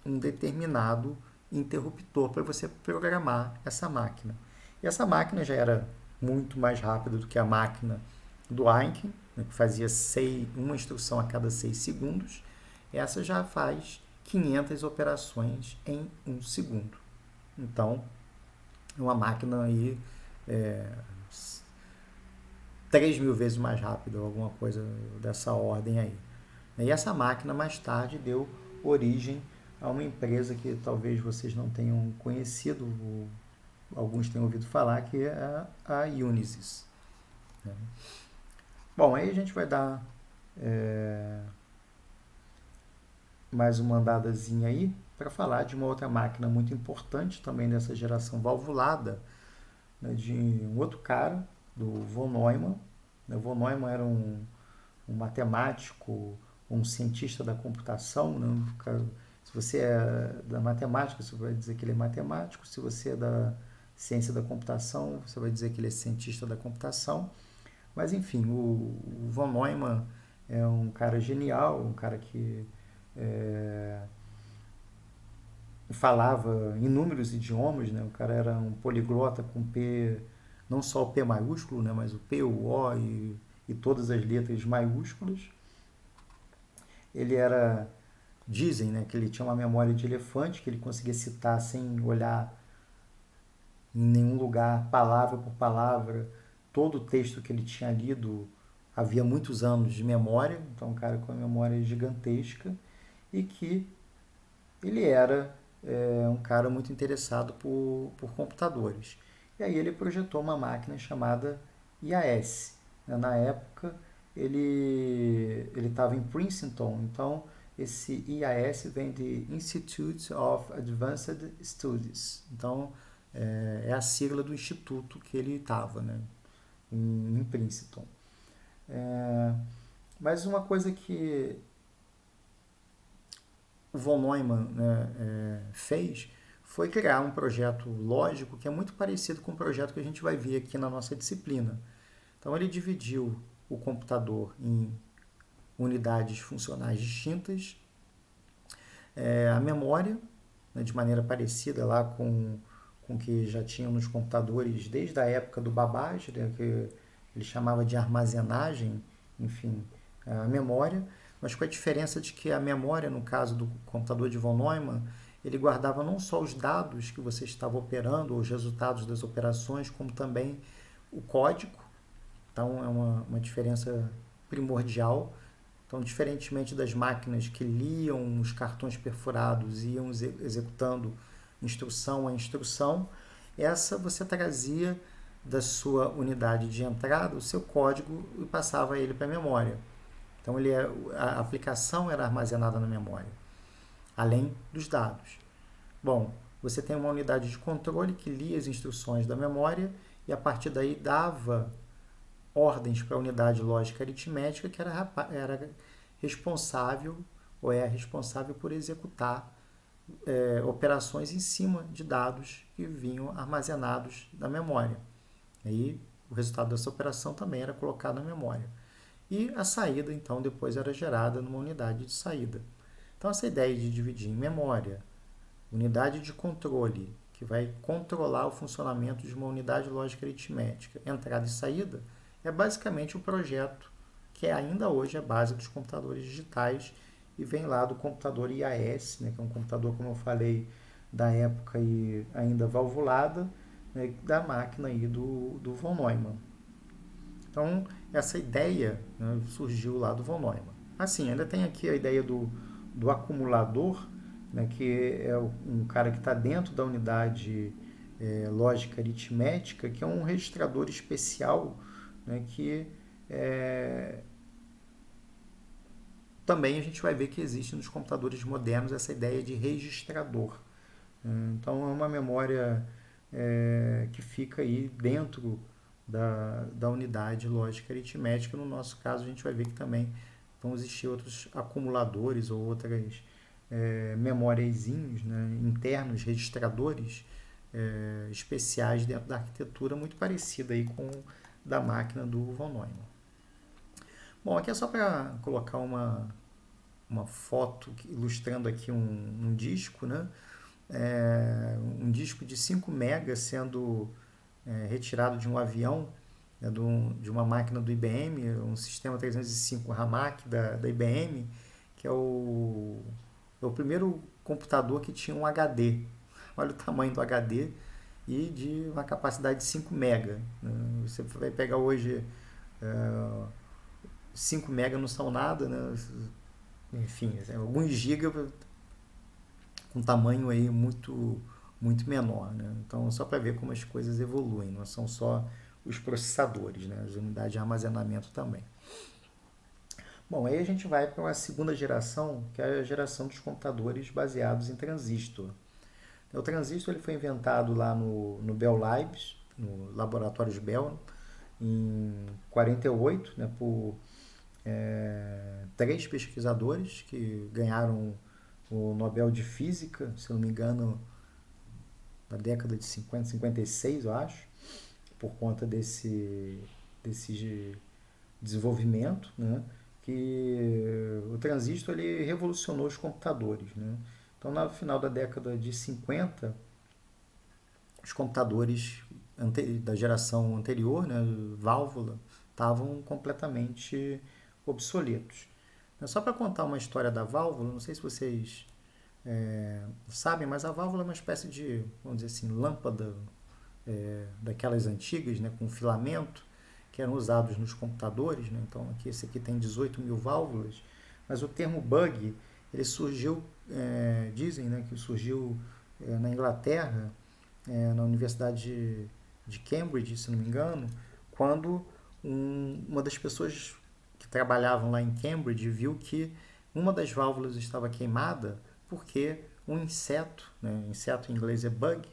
Speaker 1: um determinado interruptor para você programar essa máquina. E essa máquina já era muito mais rápida do que a máquina do Einstein, né, que fazia uma instrução a cada 6 segundos. Essa já faz 500 operações em 1 segundo. Então, é uma máquina aí 3 mil vezes mais rápida, alguma coisa dessa ordem aí. E essa máquina mais tarde deu origem a uma empresa que talvez vocês não tenham conhecido, alguns tenham ouvido falar, que é a Unisys. Bom, aí a gente vai dar mais uma andadazinha aí para falar de uma outra máquina muito importante também dessa geração valvulada, né, de um outro cara, do von Neumann. O von Neumann era um matemático, um cientista da computação, né? Se você é da matemática, você vai dizer que ele é matemático. Se você é da ciência da computação, você vai dizer que ele é cientista da computação. Mas, enfim, o von Neumann é um cara genial, um cara que falava inúmeros idiomas, né? O cara era um poliglota com P, não só o P maiúsculo, né? Mas o P, o O e todas as letras maiúsculas. Ele dizem, né, que ele tinha uma memória de elefante, que ele conseguia citar sem olhar em nenhum lugar, palavra por palavra, todo o texto que ele tinha lido havia muitos anos de memória. Então um cara com uma memória gigantesca, e que ele era um cara muito interessado por computadores. E aí ele projetou uma máquina chamada IAS. Na época ele estava em Princeton, então esse IAS vem de Institute of Advanced Studies. Então é a sigla do instituto que ele estava, né, em Princeton. Mas uma coisa que o von Neumann, né, fez foi criar um projeto lógico que é muito parecido com o projeto que a gente vai ver aqui na nossa disciplina. Então ele dividiu o computador em unidades funcionais distintas, a memória, né, de maneira parecida lá com o que já tinham nos computadores desde a época do Babbage, né, que ele chamava de armazenagem, enfim, a memória, mas com a diferença de que a memória, no caso do computador de von Neumann, ele guardava não só os dados que você estava operando, ou os resultados das operações, como também o código. Então é uma diferença primordial. Então, diferentemente das máquinas que liam os cartões perfurados e iam executando instrução a instrução, essa você trazia da sua unidade de entrada o seu código e passava ele para a memória. Então a aplicação era armazenada na memória, além dos dados. Bom, você tem uma unidade de controle que lia as instruções da memória e a partir daí dava ordens para a unidade lógica aritmética, que era responsável ou é responsável por executar operações em cima de dados que vinham armazenados na memória. Aí o resultado dessa operação também era colocado na memória. E a saída, então, depois era gerada numa unidade de saída. Então, essa ideia de dividir em memória, unidade de controle, que vai controlar o funcionamento de uma unidade lógica aritmética, entrada e saída, é basicamente o projeto que ainda hoje é a base dos computadores digitais e vem lá do computador IAS, né, que é um computador, como eu falei, da época aí ainda valvulada, né, da máquina aí do von Neumann. Então, essa ideia, né, surgiu lá do von Neumann. Assim, ainda tem aqui a ideia do do acumulador, né, que é um cara que está dentro da unidade lógica aritmética, que é um registrador especial, né, que também a gente vai ver que existe nos computadores modernos essa ideia de registrador. Então é uma memória que fica aí dentro da unidade lógica aritmética. No nosso caso, a gente vai ver que também vão existir outros acumuladores ou outras memóriazinhos, né, internos, registradores especiais dentro da arquitetura, muito parecida aí com da máquina do von Neumann. Bom, aqui é só para colocar uma foto ilustrando aqui um disco, né? Um disco de 5 megas sendo retirado de um avião, né, de uma máquina do IBM, um sistema 305 RAMAC da IBM, que é o primeiro computador que tinha um HD. Olha o tamanho do HD e de uma capacidade de 5 mega. Né? Você vai pegar hoje 5 mega não são nada, né? Enfim, alguns gigas com tamanho aí muito menor, né? Então, só para ver como as coisas evoluem, não são só os processadores, né? As unidades de armazenamento também. Bom, aí a gente vai para uma segunda geração, que é a geração dos computadores baseados em transistor. O transistor ele foi inventado lá no Bell Labs, no laboratório de Bell, em 48, né, por 3 pesquisadores que ganharam o Nobel de Física, se não me engano, na década de 50, 56, eu acho, por conta desse desenvolvimento, né? Que o transistor ele revolucionou os computadores, né? Então, no final da década de 50, os computadores da geração anterior, né, válvula, estavam completamente obsoletos. Só para contar uma história da válvula, não sei se vocês sabem, mas a válvula é uma espécie de, vamos dizer assim, lâmpada daquelas antigas, né, com filamento, que eram usados nos computadores. Né? Então, esse aqui tem 18 mil válvulas, mas o termo bug, ele surgiu, dizem, né, que surgiu na Inglaterra, na Universidade de Cambridge, se não me engano, quando uma das pessoas que trabalhavam lá em Cambridge viu que uma das válvulas estava queimada porque um inseto, né, inseto em inglês é bug,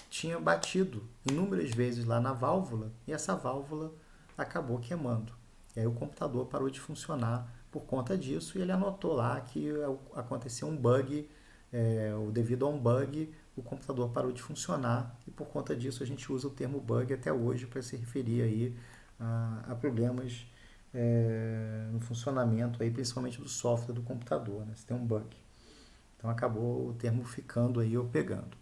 Speaker 1: tinha batido inúmeras vezes lá na válvula e essa válvula acabou queimando. E aí o computador parou de funcionar por conta disso e ele anotou lá que aconteceu um bug, devido a um bug o computador parou de funcionar e por conta disso a gente usa o termo bug até hoje para se referir aí a problemas no funcionamento, aí, principalmente do software do computador, né? Se tem um bug. Então acabou o termo ficando aí ou pegando.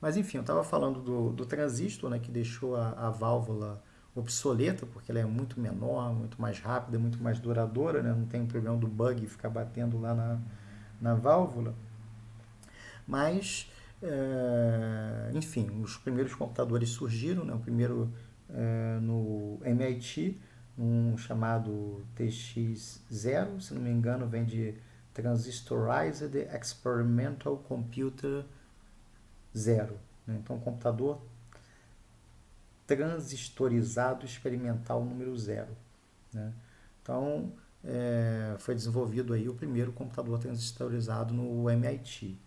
Speaker 1: Mas enfim, eu estava falando do transistor, né, que deixou a válvula obsoleta, porque ela é muito menor, muito mais rápida, muito mais duradoura, né? Não tem o problema do bug ficar batendo lá na válvula. Mas, enfim, os primeiros computadores surgiram, né? O primeiro no MIT, um chamado TX0, se não me engano, vem de Transistorized Experimental Computer 0. Né? Então, computador transistorizado experimental número 0. Né? Então, foi desenvolvido aí o primeiro computador transistorizado no MIT.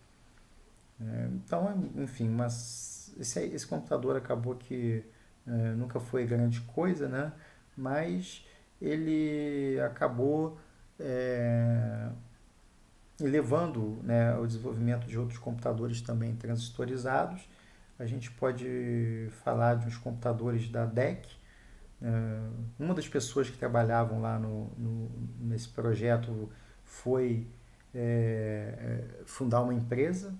Speaker 1: Então, enfim, mas esse computador acabou que nunca foi grande coisa, né? Mas ele acabou levando, né, ao desenvolvimento de outros computadores também transistorizados. A gente pode falar de uns computadores da DEC. Uma das pessoas que trabalhavam lá nesse projeto foi fundar uma empresa,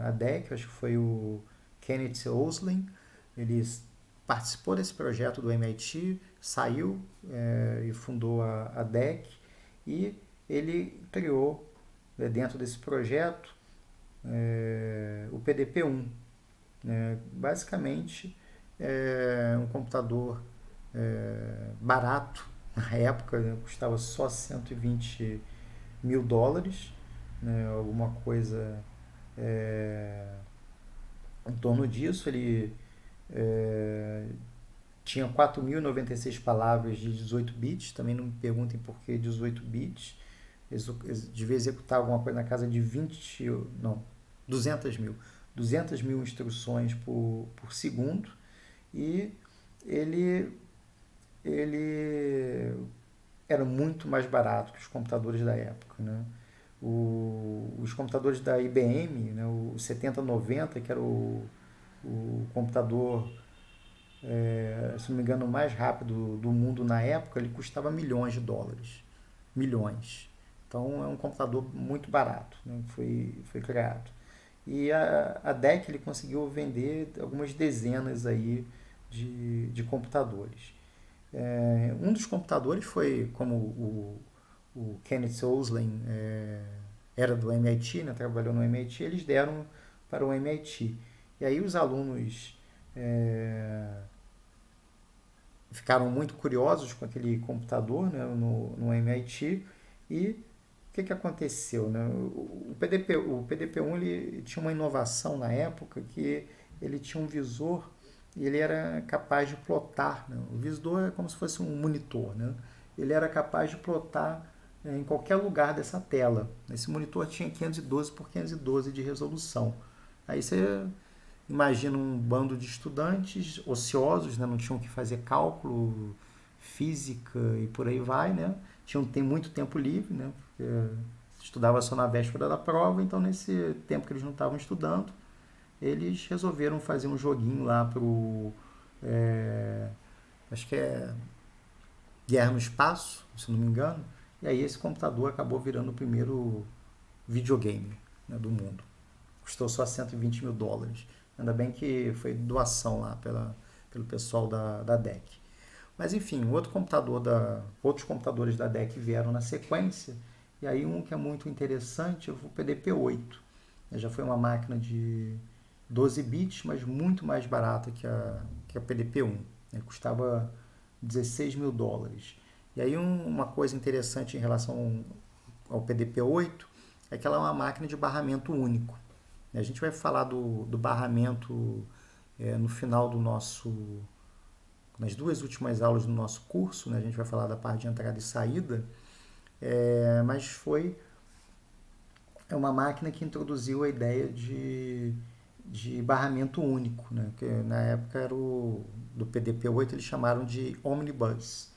Speaker 1: a DEC, acho que foi o Kenneth Oslin. Ele participou desse projeto do MIT, saiu e fundou a DEC e ele criou, dentro desse projeto, o PDP-1. Basicamente, um computador barato, na época, né, custava só 120 mil dólares, né, alguma coisa em torno disso. Ele é, tinha 4.096 palavras de 18 bits, também não me perguntem por que 18 bits. Devia executar alguma coisa na casa de 20, não, 200 mil. 200 mil instruções por segundo. E ele, ele era muito mais barato que os computadores da época, né? Os computadores da IBM, né, o 7090, que era o computador, se não me engano, o mais rápido do mundo na época, ele custava milhões de dólares. Milhões. Então é um computador muito barato, né, foi criado. E a DEC ele conseguiu vender algumas dezenas aí de computadores. Um dos computadores foi, como o Kenneth Oslen era do MIT, né, trabalhou no MIT, eles deram para o MIT. E aí os alunos ficaram muito curiosos com aquele computador, né, no MIT. E o que aconteceu? Né? O PDP-1 ele tinha uma inovação na época que ele tinha um visor e ele era capaz de plotar. Né? O visor é como se fosse um monitor. Né? Ele era capaz de plotar em qualquer lugar dessa tela. Esse monitor tinha 512 por 512 de resolução. Aí você imagina um bando de estudantes ociosos, né? Não tinham que fazer cálculo, física e por aí vai, né? Tem muito tempo livre, né? Porque estudava só na véspera da prova, então nesse tempo que eles não estavam estudando, eles resolveram fazer um joguinho lá pro acho que é Guerra no Espaço, se não me engano. E aí esse computador acabou virando o primeiro videogame, né, do mundo. Custou só 120 mil dólares. Ainda bem que foi doação lá pelo pessoal da DEC. Mas enfim, outros computadores da DEC vieram na sequência. E aí um que é muito interessante é o PDP-8. Já foi uma máquina de 12 bits, mas muito mais barata que a PDP-1. Custava 16 mil dólares. E aí uma coisa interessante em relação ao PDP-8 é que ela é uma máquina de barramento único. A gente vai falar do barramento no final nas duas últimas aulas do nosso curso, né? A gente vai falar da parte de entrada e saída, mas é uma máquina que introduziu a ideia de barramento único, né? Que na época era do PDP-8 eles chamaram de Omnibus.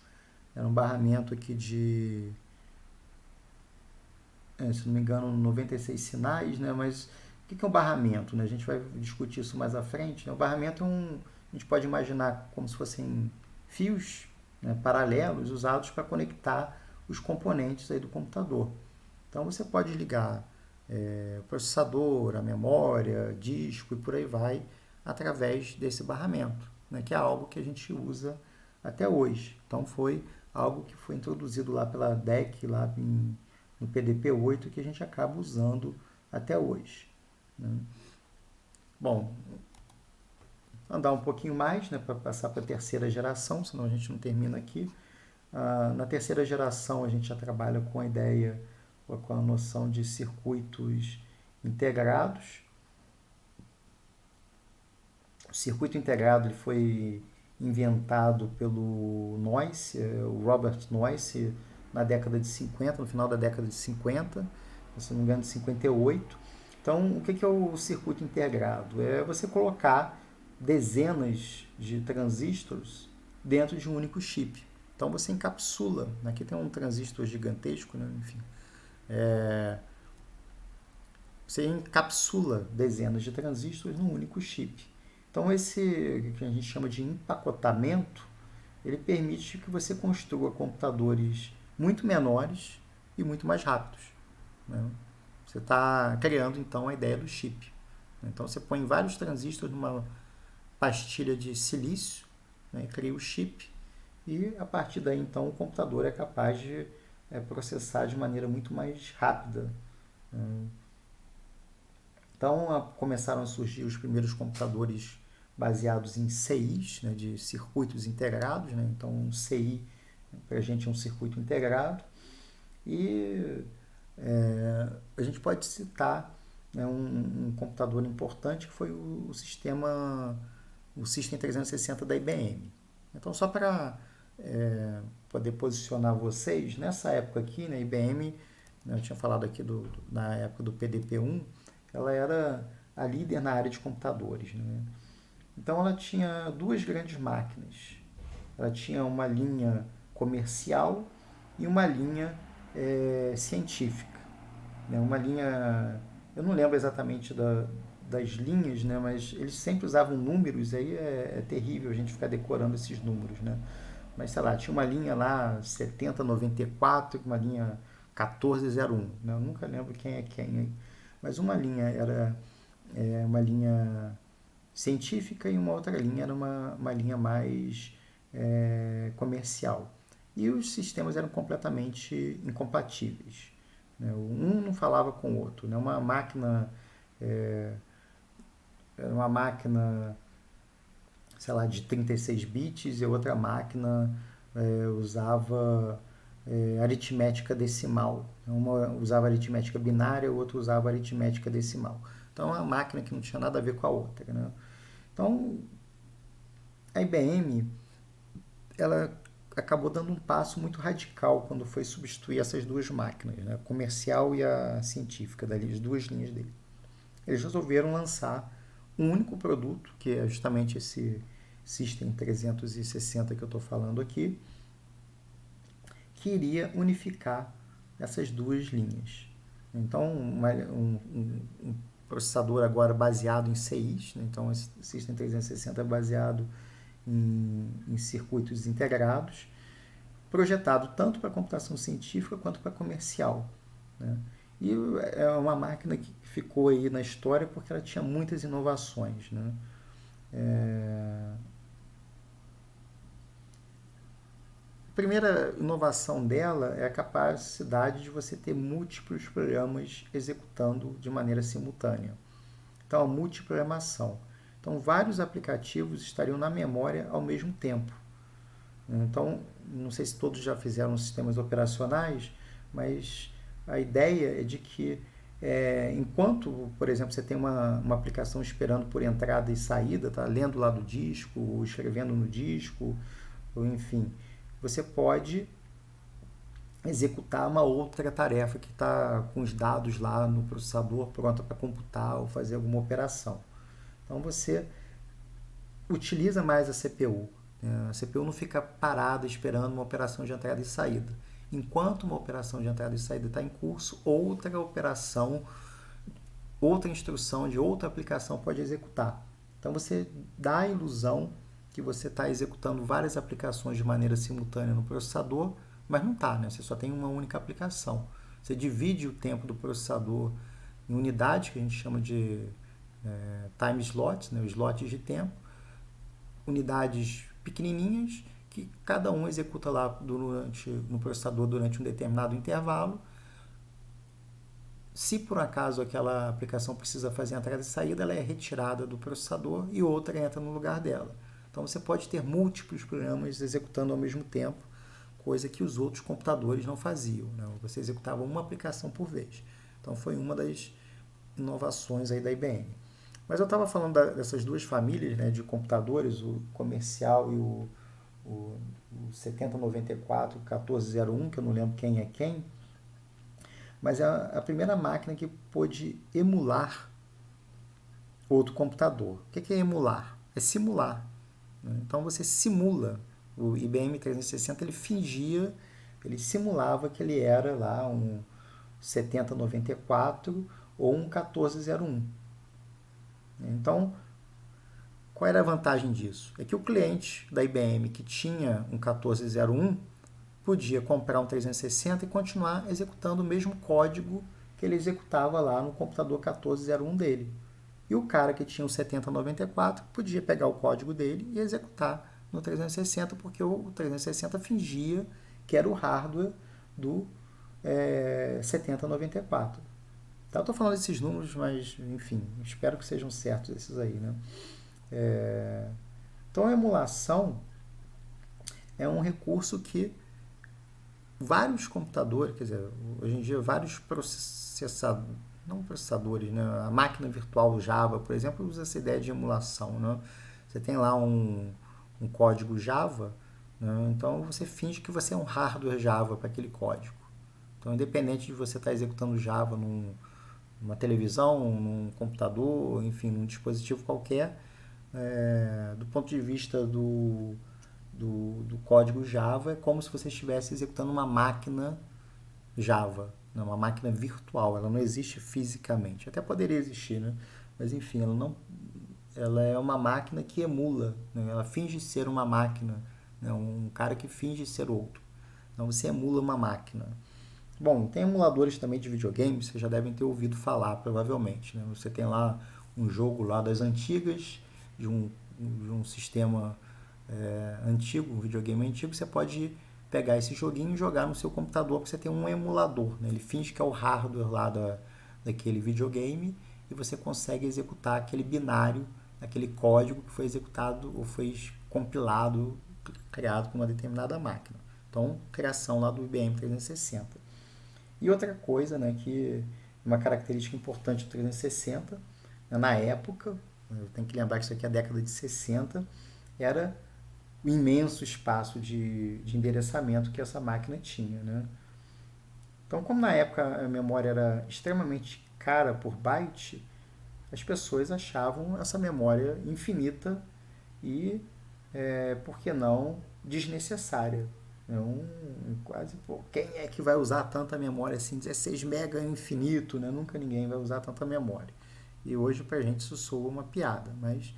Speaker 1: Era um barramento aqui se não me engano, 96 sinais, né? Mas o que é um barramento? Né? A gente vai discutir isso mais à frente. Né? O barramento a gente pode imaginar como se fossem fios, né, paralelos usados para conectar os componentes aí do computador. Então você pode ligar o processador, a memória, disco e por aí vai através desse barramento, né, que é algo que a gente usa até hoje. Então foi algo que foi introduzido lá pela DEC, lá no PDP-8, que a gente acaba usando até hoje. Né? Bom, andar um pouquinho mais, né, para passar para a terceira geração, senão a gente não termina aqui. Na terceira geração a gente já trabalha com a ideia, com a noção de circuitos integrados. O circuito integrado ele foi inventado pelo Noyce, o Robert Noyce, na década de 50, no final da década de 50, se não me engano, de 58. Então, o que é o circuito integrado? É você colocar dezenas de transistores dentro de um único chip. Então, você encapsula. Aqui tem um transistor gigantesco, né? Enfim. Você encapsula dezenas de transistores num único chip. Então, esse que a gente chama de empacotamento, ele permite que você construa computadores muito menores e muito mais rápidos. Né? Você está criando, então, a ideia do chip. Então, você põe vários transistores numa pastilha de silício, né, cria o chip, e a partir daí, então, o computador é capaz de processar de maneira muito mais rápida. Então, começaram a surgir os primeiros computadores baseados em CIs, né, de circuitos integrados. Né? Então, um CI para a gente é um circuito integrado. E A gente pode citar, né, um computador importante que foi o System 360 da IBM. Então, só para poder posicionar vocês, nessa época aqui, né, a IBM, né, eu tinha falado aqui na época do PDP-1, ela era a líder na área de computadores. Né? Então, ela tinha duas grandes máquinas. Ela tinha uma linha comercial e uma linha científica. Né? Uma linha, eu não lembro exatamente das linhas, né? Mas eles sempre usavam números, aí é terrível a gente ficar decorando esses números. Né? Mas sei lá, tinha uma linha lá 7094, uma linha 1401. Né? Eu nunca lembro quem é quem. Mas uma linha era uma linha científica e uma outra linha era uma linha mais comercial. E os sistemas eram completamente incompatíveis. Né? Um não falava com o outro. Né? Era uma máquina, sei lá, de 36 bits e outra máquina usava aritmética decimal. Uma usava aritmética binária, o outro usava aritmética decimal. Então, é uma máquina que não tinha nada a ver com a outra. Né? Então, a IBM ela acabou dando um passo muito radical quando foi substituir essas duas máquinas, né? A comercial e a científica, as duas linhas dele. Eles resolveram lançar um único produto, que é justamente esse System 360 que eu estou falando aqui, que iria unificar essas duas linhas. Então, um processador agora baseado em CIs, né? Então esse System 360 é baseado em circuitos integrados, projetado tanto para computação científica quanto para comercial. Né? E é uma máquina que ficou aí na história porque ela tinha muitas inovações. Né? A primeira inovação dela é a capacidade de você ter múltiplos programas executando de maneira simultânea. Então, a multiprogramação. Então, vários aplicativos estariam na memória ao mesmo tempo. Então, não sei se todos já fizeram sistemas operacionais, mas a ideia é de que, enquanto, por exemplo, você tem uma aplicação esperando por entrada e saída, tá lendo lá do disco, ou escrevendo no disco, ou enfim, você pode executar uma outra tarefa que está com os dados lá no processador pronta para computar ou fazer alguma operação. Então, você utiliza mais a CPU. A CPU não fica parada esperando uma operação de entrada e saída. Enquanto uma operação de entrada e saída está em curso, outra operação, outra instrução de outra aplicação pode executar. Então você dá a ilusão que você está executando várias aplicações de maneira simultânea no processador, mas não está, né? Você só tem uma única aplicação. Você divide o tempo do processador em unidades, que a gente chama de time slots, né? Slots de tempo, unidades pequenininhas que cada um executa lá no processador durante um determinado intervalo. Se por acaso aquela aplicação precisa fazer entrada e saída, ela é retirada do processador e outra entra no lugar dela. Então você pode ter múltiplos programas executando ao mesmo tempo, coisa que os outros computadores não faziam. Né? Você executava uma aplicação por vez. Então foi uma das inovações aí da IBM. Mas eu estava falando dessas duas famílias, né, de computadores, o comercial e o 7094, 1401, que eu não lembro quem é quem, mas é a primeira máquina que pôde emular outro computador. O que é emular? É simular. Né? Então você simula. O IBM 360 ele simulava que ele era lá um 7094 ou um 1401. Então, qual era a vantagem disso? É que o cliente da IBM que tinha um 1401 podia comprar um 360 e continuar executando o mesmo código que ele executava lá no computador 1401 dele. E o cara que tinha o 7094 podia pegar o código dele e executar no 360, porque o 360 fingia que era o hardware do 7094. Tá, eu estou falando desses números, mas enfim, espero que sejam certos esses aí. Né? Então a emulação é um recurso que vários computadores, quer dizer, hoje em dia vários processadores, não processadores, né? A máquina virtual Java, por exemplo, usa essa ideia de emulação, né? Você tem lá um código Java, né? Então você finge que você é um hardware Java para aquele código. Então, independente de você estar executando Java numa televisão, num computador, enfim, num dispositivo qualquer, do ponto de vista do código Java, é como se você estivesse executando uma máquina Java, né? Uma máquina virtual, ela não existe fisicamente. Até poderia existir, né? Mas enfim, ela é uma máquina que emula, né? Ela finge ser uma máquina, né? Um cara que finge ser outro. Então você emula uma máquina. Bom, tem emuladores também de videogame, vocês já devem ter ouvido falar, provavelmente, né? Você tem lá um jogo lá das antigas, de um sistema antigo, um videogame antigo, você pode pegar esse joguinho e jogar no seu computador, porque você tem um emulador, né? Ele finge que é o hardware lá daquele videogame e você consegue executar aquele binário, aquele código que foi executado ou foi compilado, criado por uma determinada máquina. Então, criação lá do IBM 360. E outra coisa, né, que uma característica importante do 360, né, na época, eu tenho que lembrar que isso aqui é a década de 60, era o imenso espaço de endereçamento que essa máquina tinha, né? Então, como na época a memória era extremamente cara por byte, as pessoas achavam essa memória infinita e, por que não, desnecessária. Quase, pô, quem é que vai usar tanta memória assim? 16 mega é infinito, né? Nunca ninguém vai usar tanta memória. E hoje pra gente isso soa uma piada, mas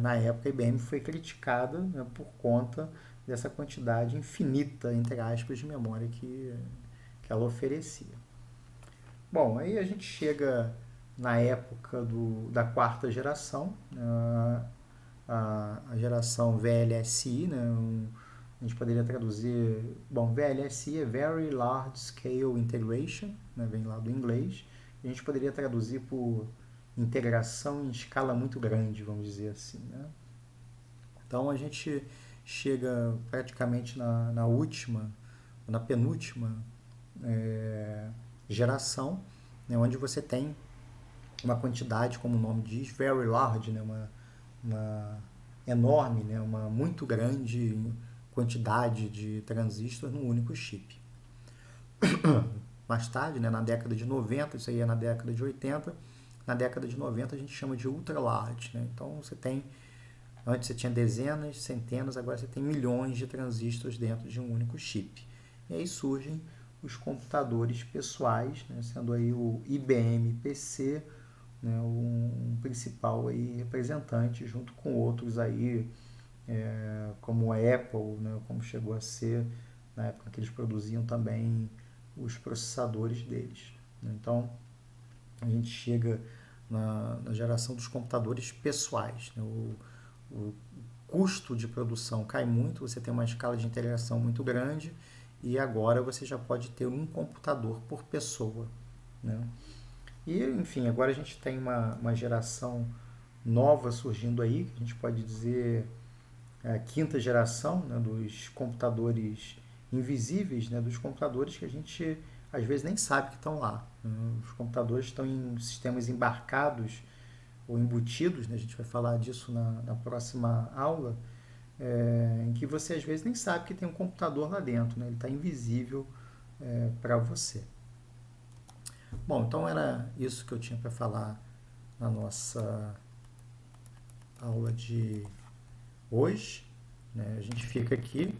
Speaker 1: na época a IBM foi criticada, né, por conta dessa quantidade infinita, entre aspas, de memória que ela oferecia. Bom, aí a gente chega na época da quarta geração, a geração VLSI, né, a gente poderia traduzir, bom, VLSI é Very Large Scale Integration, né, vem lá do inglês, a gente poderia traduzir por integração em escala muito grande, vamos dizer assim, né? Então a gente chega praticamente na última, na penúltima geração, né, onde você tem uma quantidade, como o nome diz, very large, né, uma enorme, né, uma muito grande quantidade de transistores num único chip. Mais tarde, né, na década de 90, isso aí é na década de 80, na década de 90 a gente chama de ultra large, né? Então você tem, antes você tinha dezenas, centenas, agora você tem milhões de transistores dentro de um único chip. E aí surgem os computadores pessoais, né, sendo aí o IBM PC, né, um principal aí representante, junto com outros aí, como a Apple, né, como chegou a ser na época que eles produziam também os processadores deles. Então, a gente chega na geração dos computadores pessoais, né? O custo de produção cai muito, você tem uma escala de integração muito grande e agora você já pode ter um computador por pessoa, né? E, enfim, agora a gente tem uma geração nova surgindo aí, que a gente pode dizer a quinta geração, né, dos computadores invisíveis, né, dos computadores que a gente às vezes nem sabe que estão lá. Né? Os computadores estão em sistemas embarcados ou embutidos, né, a gente vai falar disso na próxima aula, em que você às vezes nem sabe que tem um computador lá dentro, né, ele está invisível para você. Bom, então era isso que eu tinha para falar na nossa aula de hoje, né? A gente fica aqui,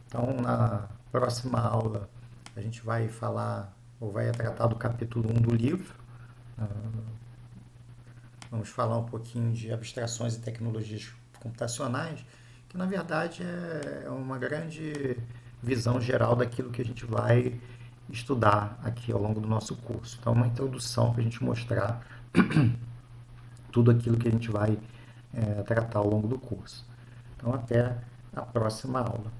Speaker 1: então na próxima aula a gente vai falar, ou vai tratar do capítulo 1 do livro. Vamos falar um pouquinho de abstrações e tecnologias computacionais, que na verdade é uma grande visão geral daquilo que a gente vai estudar aqui ao longo do nosso curso. Então, uma introdução para a gente mostrar tudo aquilo que a gente vai tratar ao longo do curso. Então, até a próxima aula.